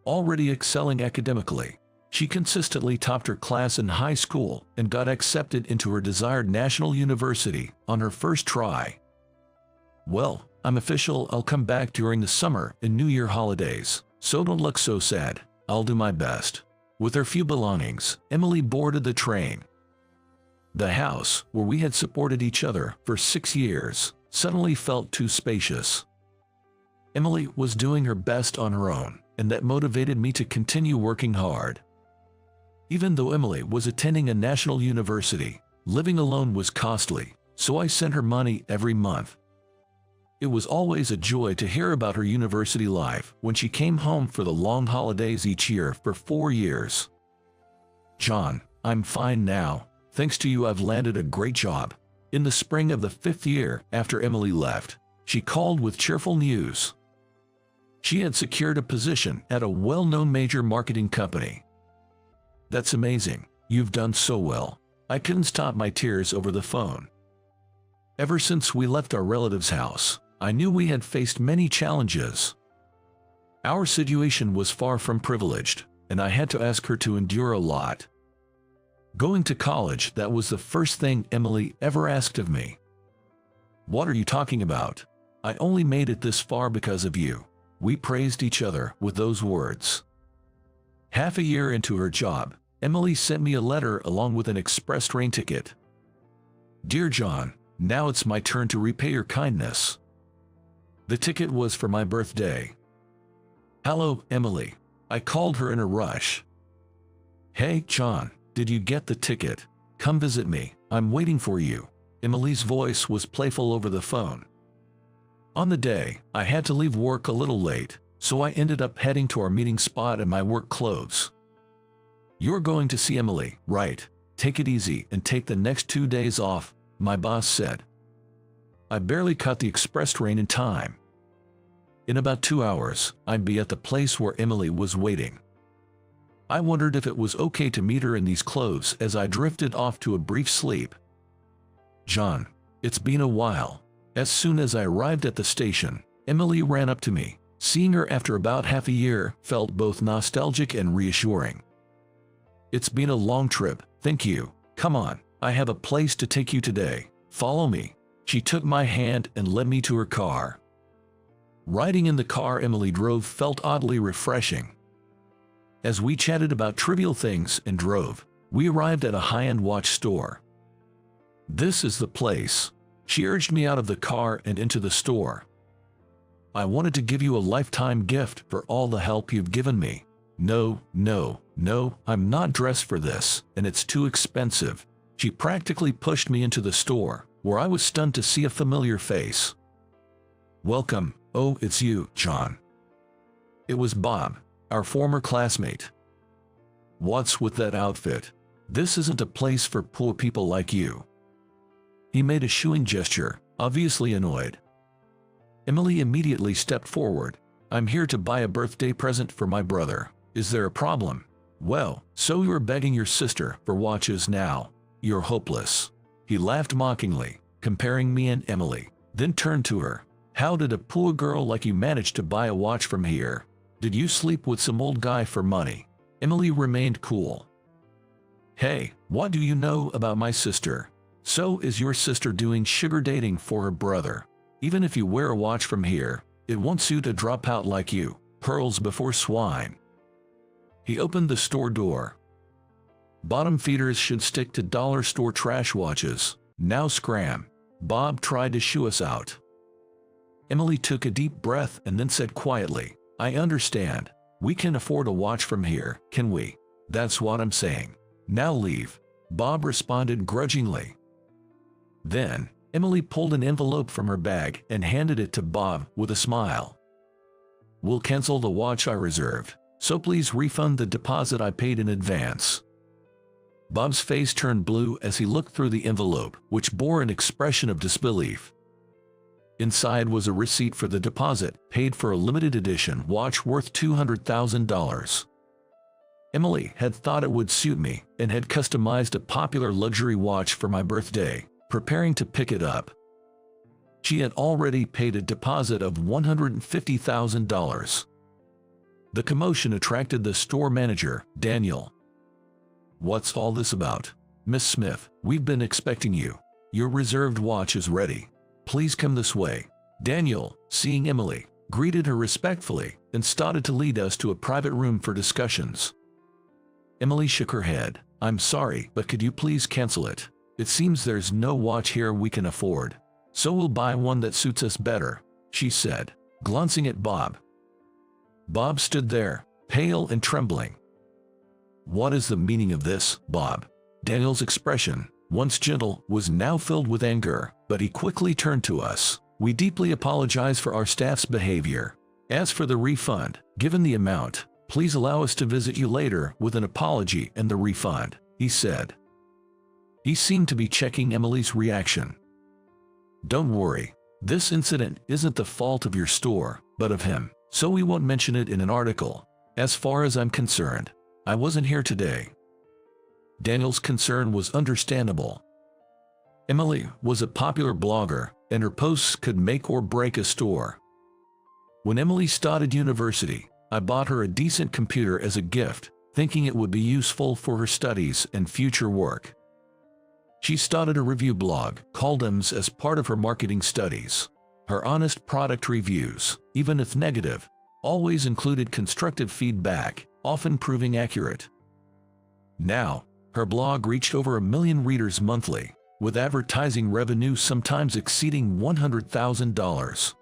Already excelling academically, she consistently topped her class in high school and got accepted into her desired national university on her first try. Well, I'm official. I'll come back during the summer and New Year holidays, so don't look so sad. I'll do my best. With her few belongings, Emily boarded the train. The house, where we had supported each other for 6 years, suddenly felt too spacious. Emily was doing her best on her own, and that motivated me to continue working hard. Even though Emily was attending a national university, living alone was costly, so I sent her money every month. It was always a joy to hear about her university life when she came home for the long holidays each year for 4 years. John, I'm fine now. Thanks to you, I've landed a great job. In the spring of the 5th year after Emily left, she called with cheerful news. She had secured a position at a well-known major marketing company. That's amazing. You've done so well. I couldn't stop my tears over the phone. Ever since we left our relative's house, I knew we had faced many challenges. Our situation was far from privileged, and I had to ask her to endure a lot. Going to college, that was the first thing Emily ever asked of me. What are you talking about? I only made it this far because of you. We praised each other with those words. Half a year into her job, Emily sent me a letter along with an express train ticket. Dear John, now it's my turn to repay your kindness. The ticket was for my birthday. Hello, Emily. I called her in a rush. Hey, John, did you get the ticket? Come visit me. I'm waiting for you. Emily's voice was playful over the phone. On the day, I had to leave work a little late, so I ended up heading to our meeting spot in my work clothes. You're going to see Emily, right? Take it easy and take the next 2 days off, my boss said. I barely caught the express train in time. In about 2 hours, I'd be at the place where Emily was waiting. I wondered if it was okay to meet her in these clothes as I drifted off to a brief sleep. John, it's been a while. As soon as I arrived at the station, Emily ran up to me. Seeing her after about half a year felt both nostalgic and reassuring. It's been a long trip, thank you. Come on, I have a place to take you today. Follow me. She took my hand and led me to her car. Riding in the car Emily drove felt oddly refreshing. As we chatted about trivial things and drove, we arrived at a high-end watch store. This is the place. She urged me out of the car and into the store. I wanted to give you a lifetime gift for all the help you've given me. No, I'm not dressed for this, and it's too expensive. She practically pushed me into the store, where I was stunned to see a familiar face. Welcome. Oh, it's you, John. It was Bob, our former classmate. What's with that outfit? This isn't a place for poor people like you." He made a shooing gesture, obviously annoyed. Emily immediately stepped forward. "I'm here to buy a birthday present for my brother. Is there a problem?" "Well, so you're begging your sister for watches now. You're hopeless." He laughed mockingly, comparing me and Emily, then turned to her. "How did a poor girl like you manage to buy a watch from here? Did you sleep with some old guy for money?" Emily remained cool. "Hey, what do you know about my sister? So is your sister doing sugar dating for her brother? Even if you wear a watch from here, it won't suit a dropout like you. Pearls before swine." He opened the store door. "Bottom feeders should stick to dollar store trash watches. Now scram." Bob tried to shoo us out. Emily took a deep breath and then said quietly, "I understand. We can afford a watch from here, can we? That's what I'm saying. Now leave." Bob responded grudgingly. Then, Emily pulled an envelope from her bag and handed it to Bob with a smile. "We'll cancel the watch I reserved, so please refund the deposit I paid in advance." Bob's face turned blue as he looked through the envelope, which bore an expression of disbelief. Inside was a receipt for the deposit, paid for a limited edition watch worth $200,000. Emily had thought it would suit me and had customized a popular luxury watch for my birthday, preparing to pick it up. She had already paid a deposit of $150,000. The commotion attracted the store manager, Daniel. "What's all this about? Miss Smith, we've been expecting you. Your reserved watch is ready. Please come this way." Daniel, seeing Emily, greeted her respectfully and started to lead us to a private room for discussions. Emily shook her head. "I'm sorry, but could you please cancel it? It seems there's no watch here we can afford. So we'll buy one that suits us better," she said, glancing at Bob. Bob stood there, pale and trembling. "What is the meaning of this, Bob?" Daniel's expression, once gentle, was now filled with anger, but he quickly turned to us. "We deeply apologize for our staff's behavior. As for the refund, given the amount, please allow us to visit you later with an apology and the refund," he said. He seemed to be checking Emily's reaction. "Don't worry, this incident isn't the fault of your store, but of him, so we won't mention it in an article. As far as I'm concerned, I wasn't here today." Daniel's concern was understandable. Emily was a popular blogger, and her posts could make or break a store. When Emily started university, I bought her a decent computer as a gift, thinking it would be useful for her studies and future work. She started a review blog, called Ems, as part of her marketing studies. Her honest product reviews, even if negative, always included constructive feedback, often proving accurate. Now, her blog reached over 1 million readers monthly, with advertising revenue sometimes exceeding $100,000.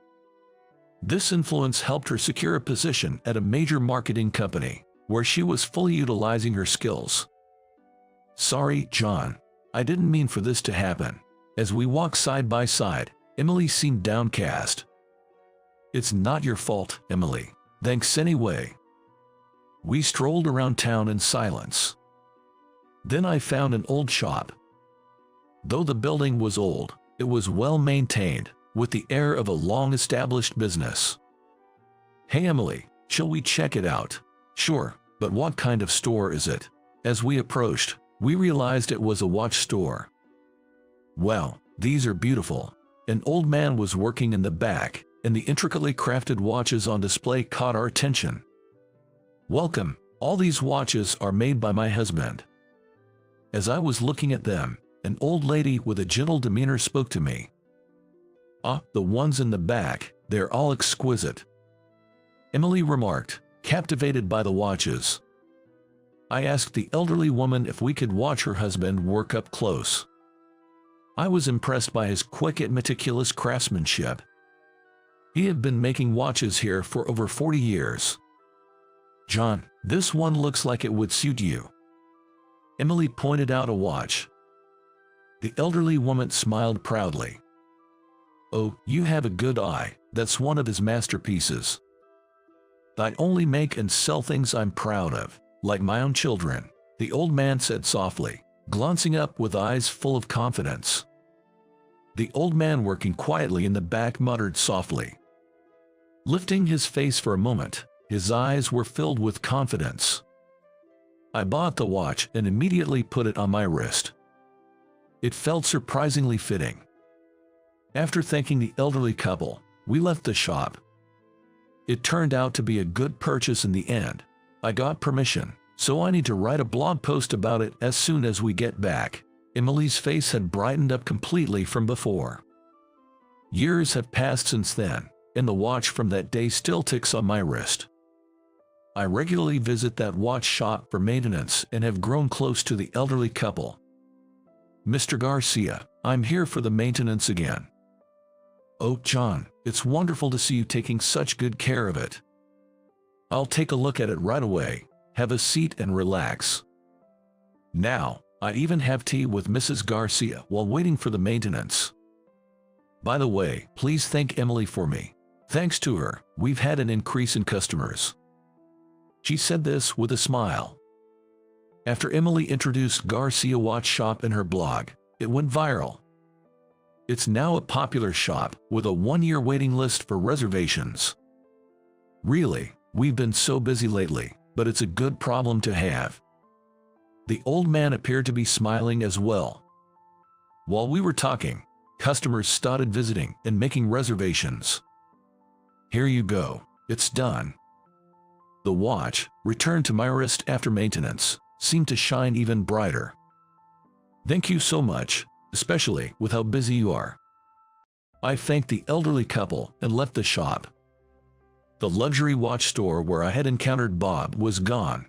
This influence helped her secure a position at a major marketing company, where she was fully utilizing her skills. "Sorry, John. I didn't mean for this to happen." As we walked side by side, Emily seemed downcast. "It's not your fault, Emily. Thanks anyway." We strolled around town in silence. Then I found an old shop. Though the building was old, it was well maintained, with the air of a long-established business. "Hey Emily, shall we check it out?" "Sure, but what kind of store is it?" As we approached, we realized it was a watch store. "Well, these are beautiful." An old man was working in the back, and the intricately crafted watches on display caught our attention. "Welcome, all these watches are made by my husband." As I was looking at them, an old lady with a gentle demeanor spoke to me. "Ah, the ones in the back, they're all exquisite," Emily remarked, captivated by the watches. I asked the elderly woman if we could watch her husband work up close. I was impressed by his quick and meticulous craftsmanship. He had been making watches here for over 40 years. "John, this one looks like it would suit you." Emily pointed out a watch. The elderly woman smiled proudly. "Oh, you have a good eye. That's one of his masterpieces. I only make and sell things I'm proud of, like my own children." the old man said softly, glancing up with eyes full of confidence. The old man working quietly in the back muttered softly. Lifting his face for a moment, his eyes were filled with confidence. I bought the watch and immediately put it on my wrist. It felt surprisingly fitting. After thanking the elderly couple, we left the shop. It turned out to be a good purchase in the end. I got permission, so I need to write a blog post about it as soon as we get back. Emily's face had brightened up completely from before. Years have passed since then, and the watch from that day still ticks on my wrist. I regularly visit that watch shop for maintenance and have grown close to the elderly couple. Mr. Garcia, I'm here for the maintenance again. Oh, John, it's wonderful to see you taking such good care of it. I'll take a look at it right away. Have a seat and relax. Now, I even have tea with Mrs. Garcia while waiting for the maintenance. By the way, please thank Emily for me. Thanks to her, we've had an increase in customers. She said this with a smile. After Emily introduced Garcia Watch Shop in her blog, it went viral. It's now a popular shop with a 1-year waiting list for reservations. Really, we've been so busy lately, but it's a good problem to have. The old man appeared to be smiling as well. While we were talking, customers started visiting and making reservations. Here you go, it's done. The watch, returned to my wrist after maintenance, seemed to shine even brighter. Thank you so much, especially with how busy you are. I thanked the elderly couple and left the shop. The luxury watch store where I had encountered Bob was gone.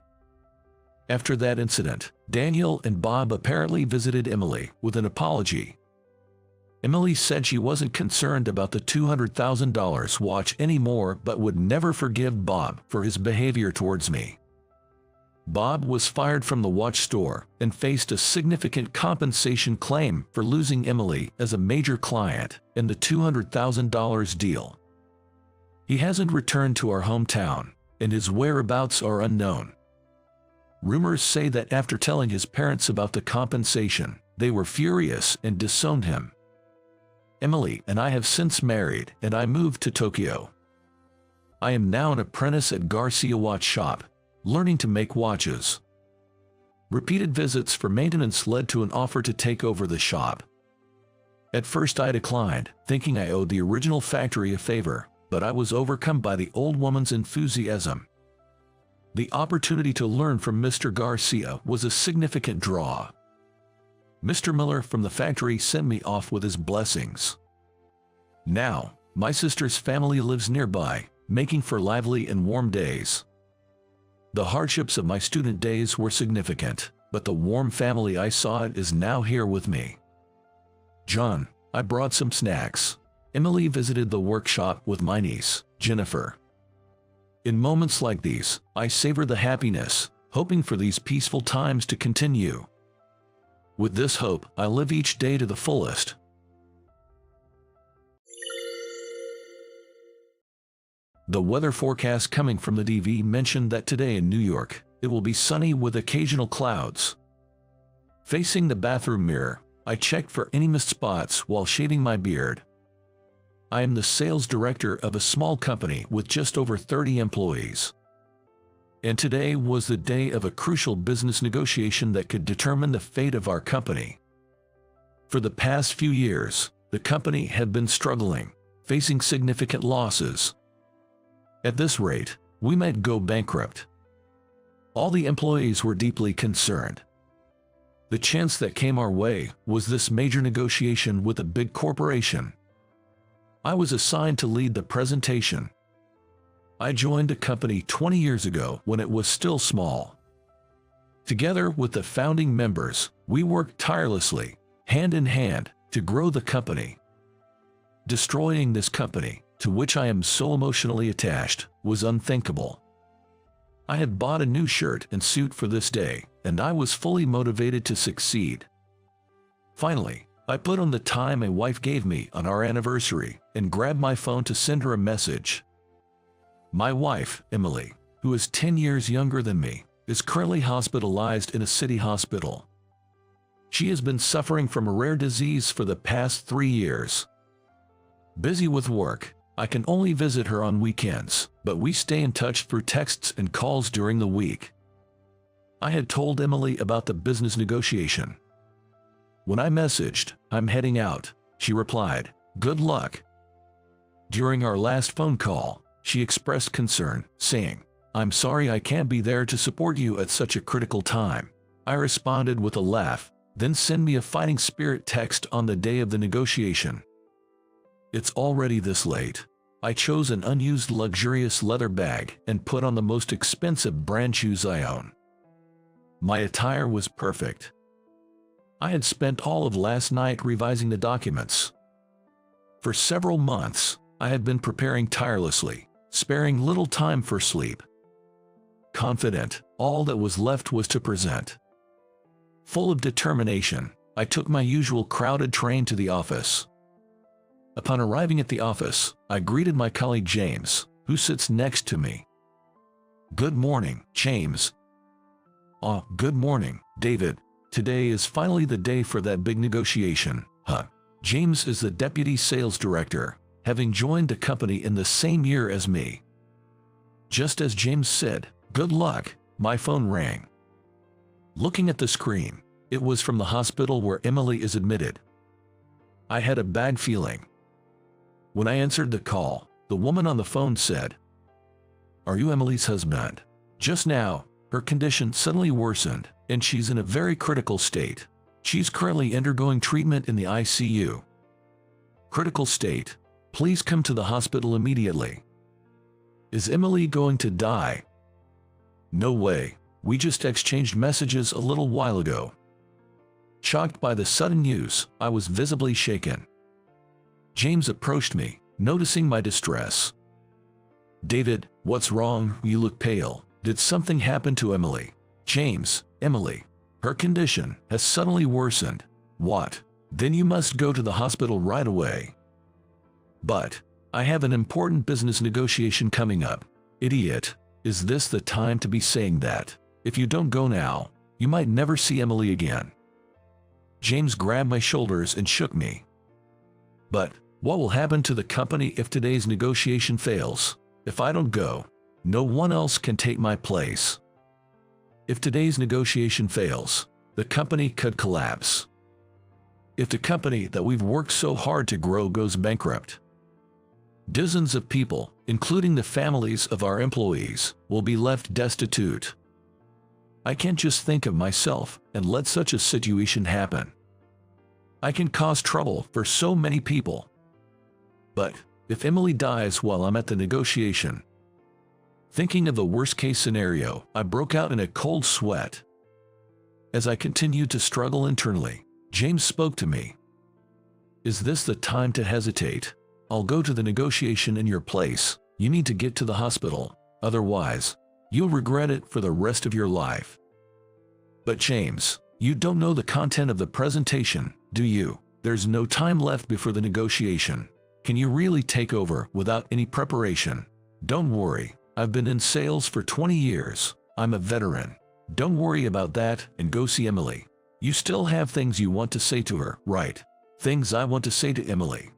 After that incident, Daniel and Bob apparently visited Emily with an apology. Emily said she wasn't concerned about the $200,000 watch anymore but would never forgive Bob for his behavior towards me. Bob was fired from the watch store and faced a significant compensation claim for losing Emily as a major client in the $200,000 deal. He hasn't returned to our hometown, and his whereabouts are unknown. Rumors say that after telling his parents about the compensation, they were furious and disowned him. Emily and I have since married, and I moved to Tokyo. I am now an apprentice at Garcia Watch Shop, learning to make watches. Repeated visits for maintenance led to an offer to take over the shop. At first I declined, thinking I owed the original factory a favor, but I was overcome by the old woman's enthusiasm. The opportunity to learn from Mr. Garcia was a significant draw. Mr. Miller from the factory sent me off with his blessings. Now, my sister's family lives nearby, making for lively and warm days. The hardships of my student days were significant, but the warm family I sought is now here with me. John, I brought some snacks. Emily visited the workshop with my niece, Jennifer. In moments like these, I savor the happiness, hoping for these peaceful times to continue. With this hope, I live each day to the fullest. The weather forecast coming from the DV mentioned that today in New York, it will be sunny with occasional clouds. Facing the bathroom mirror, I checked for any missed spots while shaving my beard. I am the sales director of a small company with just over 30 employees. And today was the day of a crucial business negotiation that could determine the fate of our company. For the past few years, the company had been struggling, facing significant losses. At this rate, we might go bankrupt. All the employees were deeply concerned. The chance that came our way was this major negotiation with a big corporation. I was assigned to lead the presentation. I joined a company 20 years ago when it was still small. Together with the founding members, we worked tirelessly, hand in hand, to grow the company. Destroying this company, to which I am so emotionally attached, was unthinkable. I had bought a new shirt and suit for this day, and I was fully motivated to succeed. Finally, I put on the time my wife gave me on our anniversary and grabbed my phone to send her a message. My wife, Emily, who is 10 years younger than me, is currently hospitalized in a city hospital. She has been suffering from a rare disease for the past 3 years. Busy with work, I can only visit her on weekends, but we stay in touch through texts and calls during the week. I had told Emily about the business negotiation. When I messaged, "I'm heading out," she replied, "Good luck." During our last phone call, she expressed concern, saying, "I'm sorry I can't be there to support you at such a critical time." I responded with a laugh, then send me a fighting spirit text on the day of the negotiation. "It's already this late." I chose an unused luxurious leather bag and put on the most expensive brand shoes I own. My attire was perfect. I had spent all of last night revising the documents. For several months, I had been preparing tirelessly, sparing little time for sleep. Confident, all that was left was to present. Full of determination, I took my usual crowded train to the office. Upon arriving at the office, I greeted my colleague James, who sits next to me. "Good morning, James." "Oh, good morning, David. Today is finally the day for that big negotiation, huh?" James is the deputy sales director, having joined the company in the same year as me. Just as James said, "Good luck," my phone rang. Looking at the screen, it was from the hospital where Emily is admitted. I had a bad feeling. When I answered the call, the woman on the phone said, "Are you Emily's husband?" Just now, her condition suddenly worsened, and she's in a very critical state. She's currently undergoing treatment in the ICU. Critical state. Please come to the hospital immediately. Is Emily going to die? No way. We just exchanged messages a little while ago. Shocked by the sudden news, I was visibly shaken. James approached me, noticing my distress. "David, what's wrong? You look pale. Did something happen to Emily?" "James, Emily. Her condition has suddenly worsened." "What? Then you must go to the hospital right away." "But I have an important business negotiation coming up." "Idiot, is this the time to be saying that? If you don't go now, you might never see Emily again." James grabbed my shoulders and shook me. "But what will happen to the company if today's negotiation fails? If I don't go, no one else can take my place. If today's negotiation fails, the company could collapse. If the company that we've worked so hard to grow goes bankrupt, dozens of people, including the families of our employees, will be left destitute. I can't just think of myself and let such a situation happen. I can cause trouble for so many people. But if Emily dies while I'm at the negotiation..." Thinking of the worst-case scenario, I broke out in a cold sweat. As I continued to struggle internally, James spoke to me. "Is this the time to hesitate? I'll go to the negotiation in your place. You need to get to the hospital, otherwise, you'll regret it for the rest of your life." "But James, you don't know the content of the presentation, do you? There's no time left before the negotiation. Can you really take over without any preparation?" "Don't worry, I've been in sales for 20 years. I'm a veteran. Don't worry about that and go see Emily. You still have things you want to say to her, right?" "Things I want to say to Emily?"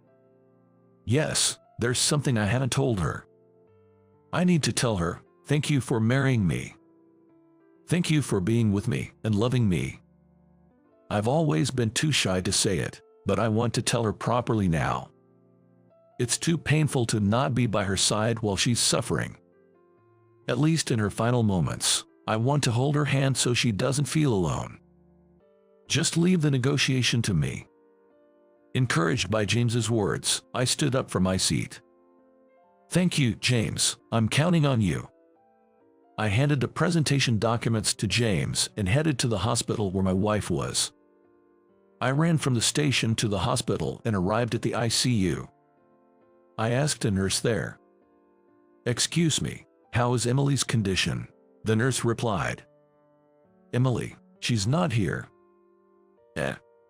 "Yes, there's something I haven't told her. I need to tell her, thank you for marrying me. Thank you for being with me and loving me. I've always been too shy to say it, but I want to tell her properly now. It's too painful to not be by her side while she's suffering. At least in her final moments, I want to hold her hand so she doesn't feel alone. Just leave the negotiation to me." Encouraged by James's words, I stood up from my seat. "Thank you, James. I'm counting on you." I handed the presentation documents to James and headed to the hospital where my wife was. I ran from the station to the hospital and arrived at the ICU. I asked a nurse there, "Excuse me, how is Emily's condition?" The nurse replied, "Emily, she's not here."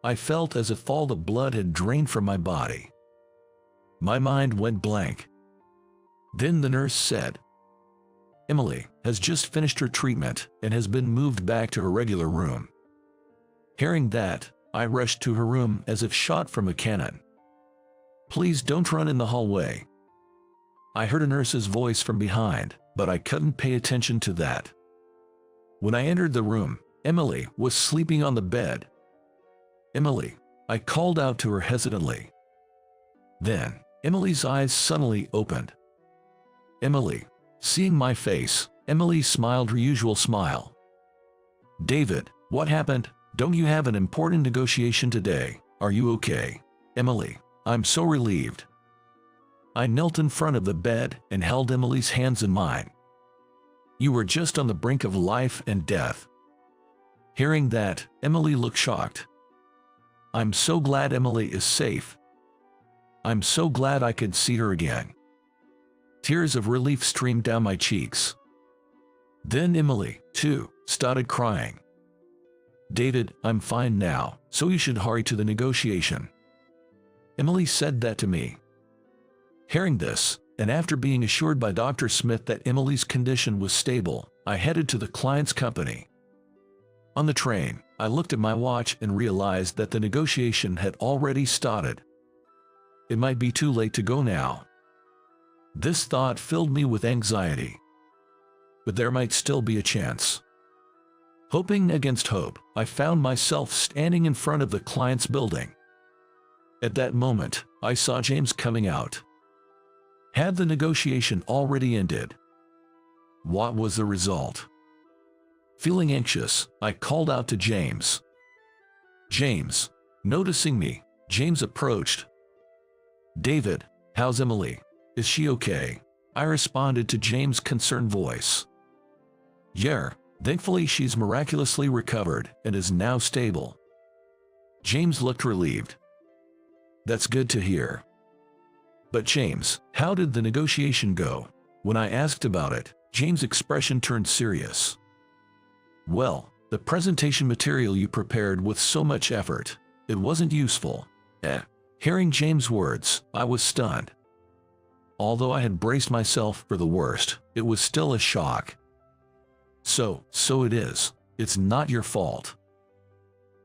I felt as if all the blood had drained from my body. My mind went blank. Then the nurse said, Emily has just finished her treatment and has been moved back to her regular room. Hearing that, I rushed to her room as if shot from a cannon. Please don't run in the hallway. I heard a nurse's voice from behind, but I couldn't pay attention to that. When I entered the room, Emily was sleeping on the bed. Emily, I called out to her hesitantly. Then, Emily's eyes suddenly opened. Emily. Seeing my face, Emily smiled her usual smile. David, what happened? Don't you have an important negotiation today? Are you okay? Emily, I'm so relieved. I knelt in front of the bed and held Emily's hands in mine. You were just on the brink of life and death. Hearing that, Emily looked shocked. I'm so glad Emily is safe. I'm so glad I could see her again. Tears of relief streamed down my cheeks. Then Emily, too, started crying. David, I'm fine now, so you should hurry to the negotiation. Emily said that to me. Hearing this, and after being assured by Dr. Smith that Emily's condition was stable, I headed to the client's company. On the train, I looked at my watch and realized that the negotiation had already started. It might be too late to go now. This thought filled me with anxiety. But there might still be a chance. Hoping against hope, I found myself standing in front of the client's building. At that moment, I saw James coming out. Had the negotiation already ended? What was the result? Feeling anxious, I called out to James. James. Noticing me, James approached. David, how's Emily? Is she okay? I responded to James' concerned voice. Yeah, thankfully she's miraculously recovered and is now stable. James looked relieved. That's good to hear. But James, how did the negotiation go? When I asked about it, James' expression turned serious. Well, the presentation material you prepared with so much effort, it wasn't useful. Hearing James' words, I was stunned. Although I had braced myself for the worst, it was still a shock. So it is. It's not your fault.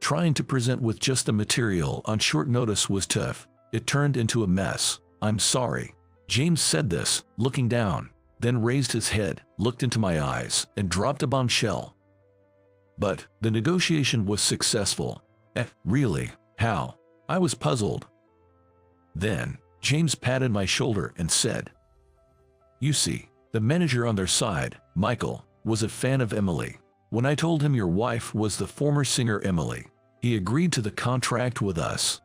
Trying to present with just the material on short notice was tough. It turned into a mess. I'm sorry. James said this, looking down, then raised his head, looked into my eyes, and dropped a bombshell. But the negotiation was successful. Really? How? I was puzzled. Then, James patted my shoulder and said, You see, the manager on their side, Michael, was a fan of Emily. When I told him your wife was the former singer Emily, he agreed to the contract with us.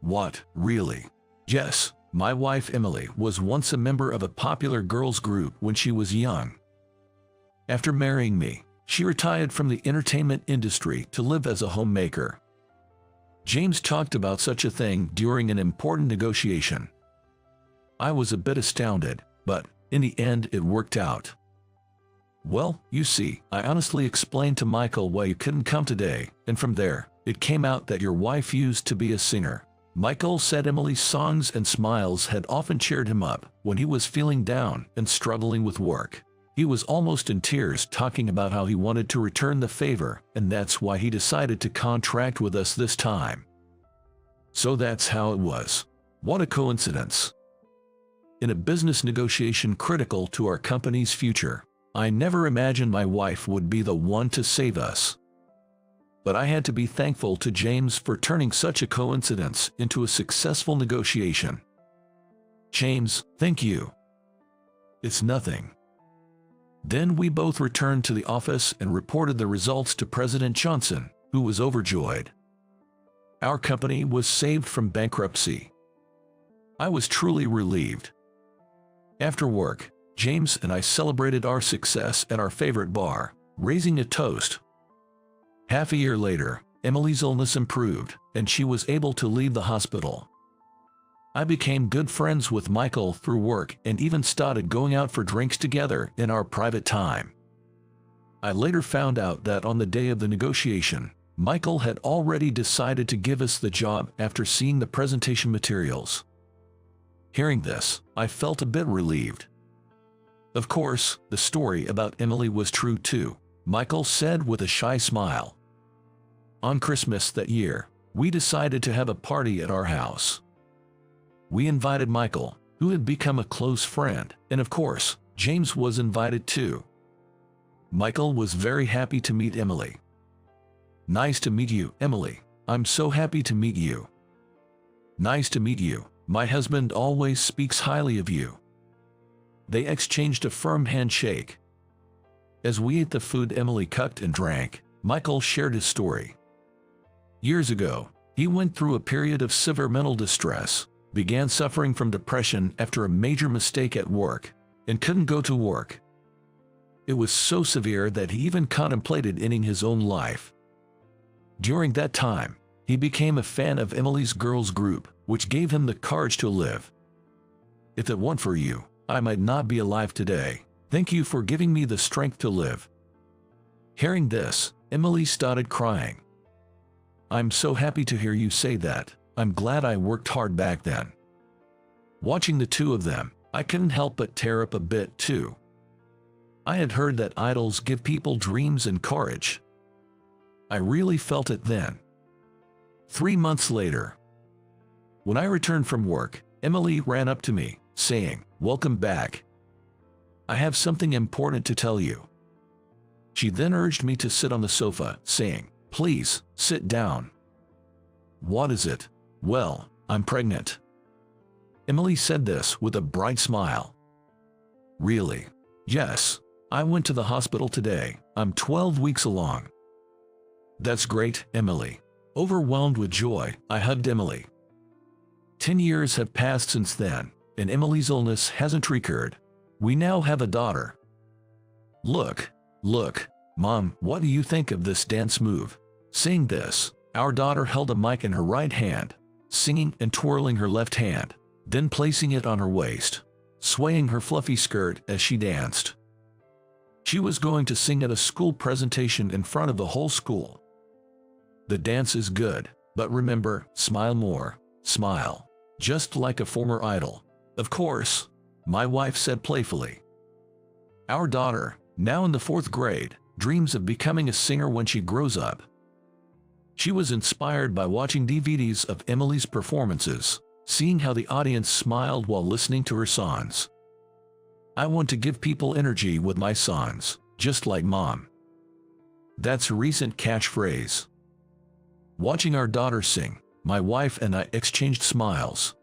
What, really? Yes, my wife Emily was once a member of a popular girls group when she was young. After marrying me, she retired from the entertainment industry to live as a homemaker. James talked about such a thing during an important negotiation. I was a bit astounded, but in the end it worked out. Well, you see, I honestly explained to Michael why you couldn't come today, and from there, it came out that your wife used to be a singer. Michael said Emily's songs and smiles had often cheered him up when he was feeling down and struggling with work. He was almost in tears talking about how he wanted to return the favor, and that's why he decided to contract with us this time. So that's how it was. What a coincidence. In a business negotiation critical to our company's future, I never imagined my wife would be the one to save us. But I had to be thankful to James for turning such a coincidence into a successful negotiation. James, thank you. It's nothing. Then we both returned to the office and reported the results to President Johnson, who was overjoyed. Our company was saved from bankruptcy. I was truly relieved. After work, James and I celebrated our success at our favorite bar, raising a toast. Half a year later, Emily's illness improved, and she was able to leave the hospital. I became good friends with Michael through work and even started going out for drinks together in our private time. I later found out that on the day of the negotiation, Michael had already decided to give us the job after seeing the presentation materials. Hearing this, I felt a bit relieved. Of course, the story about Emily was true too, Michael said with a shy smile. On Christmas that year, we decided to have a party at our house. We invited Michael, who had become a close friend, and of course, James was invited too. Michael was very happy to meet Emily. Nice to meet you, Emily. I'm so happy to meet you. Nice to meet you. My husband always speaks highly of you. They exchanged a firm handshake. As we ate the food Emily cooked and drank, Michael shared his story. Years ago, he went through a period of severe mental distress, began suffering from depression after a major mistake at work, and couldn't go to work. It was so severe that he even contemplated ending his own life. During that time, he became a fan of Emily's girls group, which gave him the courage to live. If it weren't for you, I might not be alive today. Thank you for giving me the strength to live. Hearing this, Emily started crying. I'm so happy to hear you say that. I'm glad I worked hard back then. Watching the two of them, I couldn't help but tear up a bit too. I had heard that idols give people dreams and courage. I really felt it then. 3 months later, when I returned from work, Emily ran up to me, saying, "Welcome back. I have something important to tell you." She then urged me to sit on the sofa, saying, "Please, sit down." "What is it?" "Well, I'm pregnant." Emily said this with a bright smile. "Really?" "Yes. I went to the hospital today. I'm 12 weeks along." "That's great, Emily." Overwhelmed with joy, I hugged Emily. 10 years have passed since then, and Emily's illness hasn't recurred. We now have a daughter. Look, Mom, what do you think of this dance move?" Saying this, our daughter held a mic in her right hand, singing and twirling her left hand, then placing it on her waist, swaying her fluffy skirt as she danced. She was going to sing at a school presentation in front of the whole school. The dance is good, but remember, smile more, smile, just like a former idol. Of course, my wife said playfully. Our daughter, now in the 4th grade, dreams of becoming a singer when she grows up. She was inspired by watching DVDs of Emily's performances, seeing how the audience smiled while listening to her songs. I want to give people energy with my songs, just like Mom. That's a recent catchphrase. Watching our daughter sing, my wife and I exchanged smiles.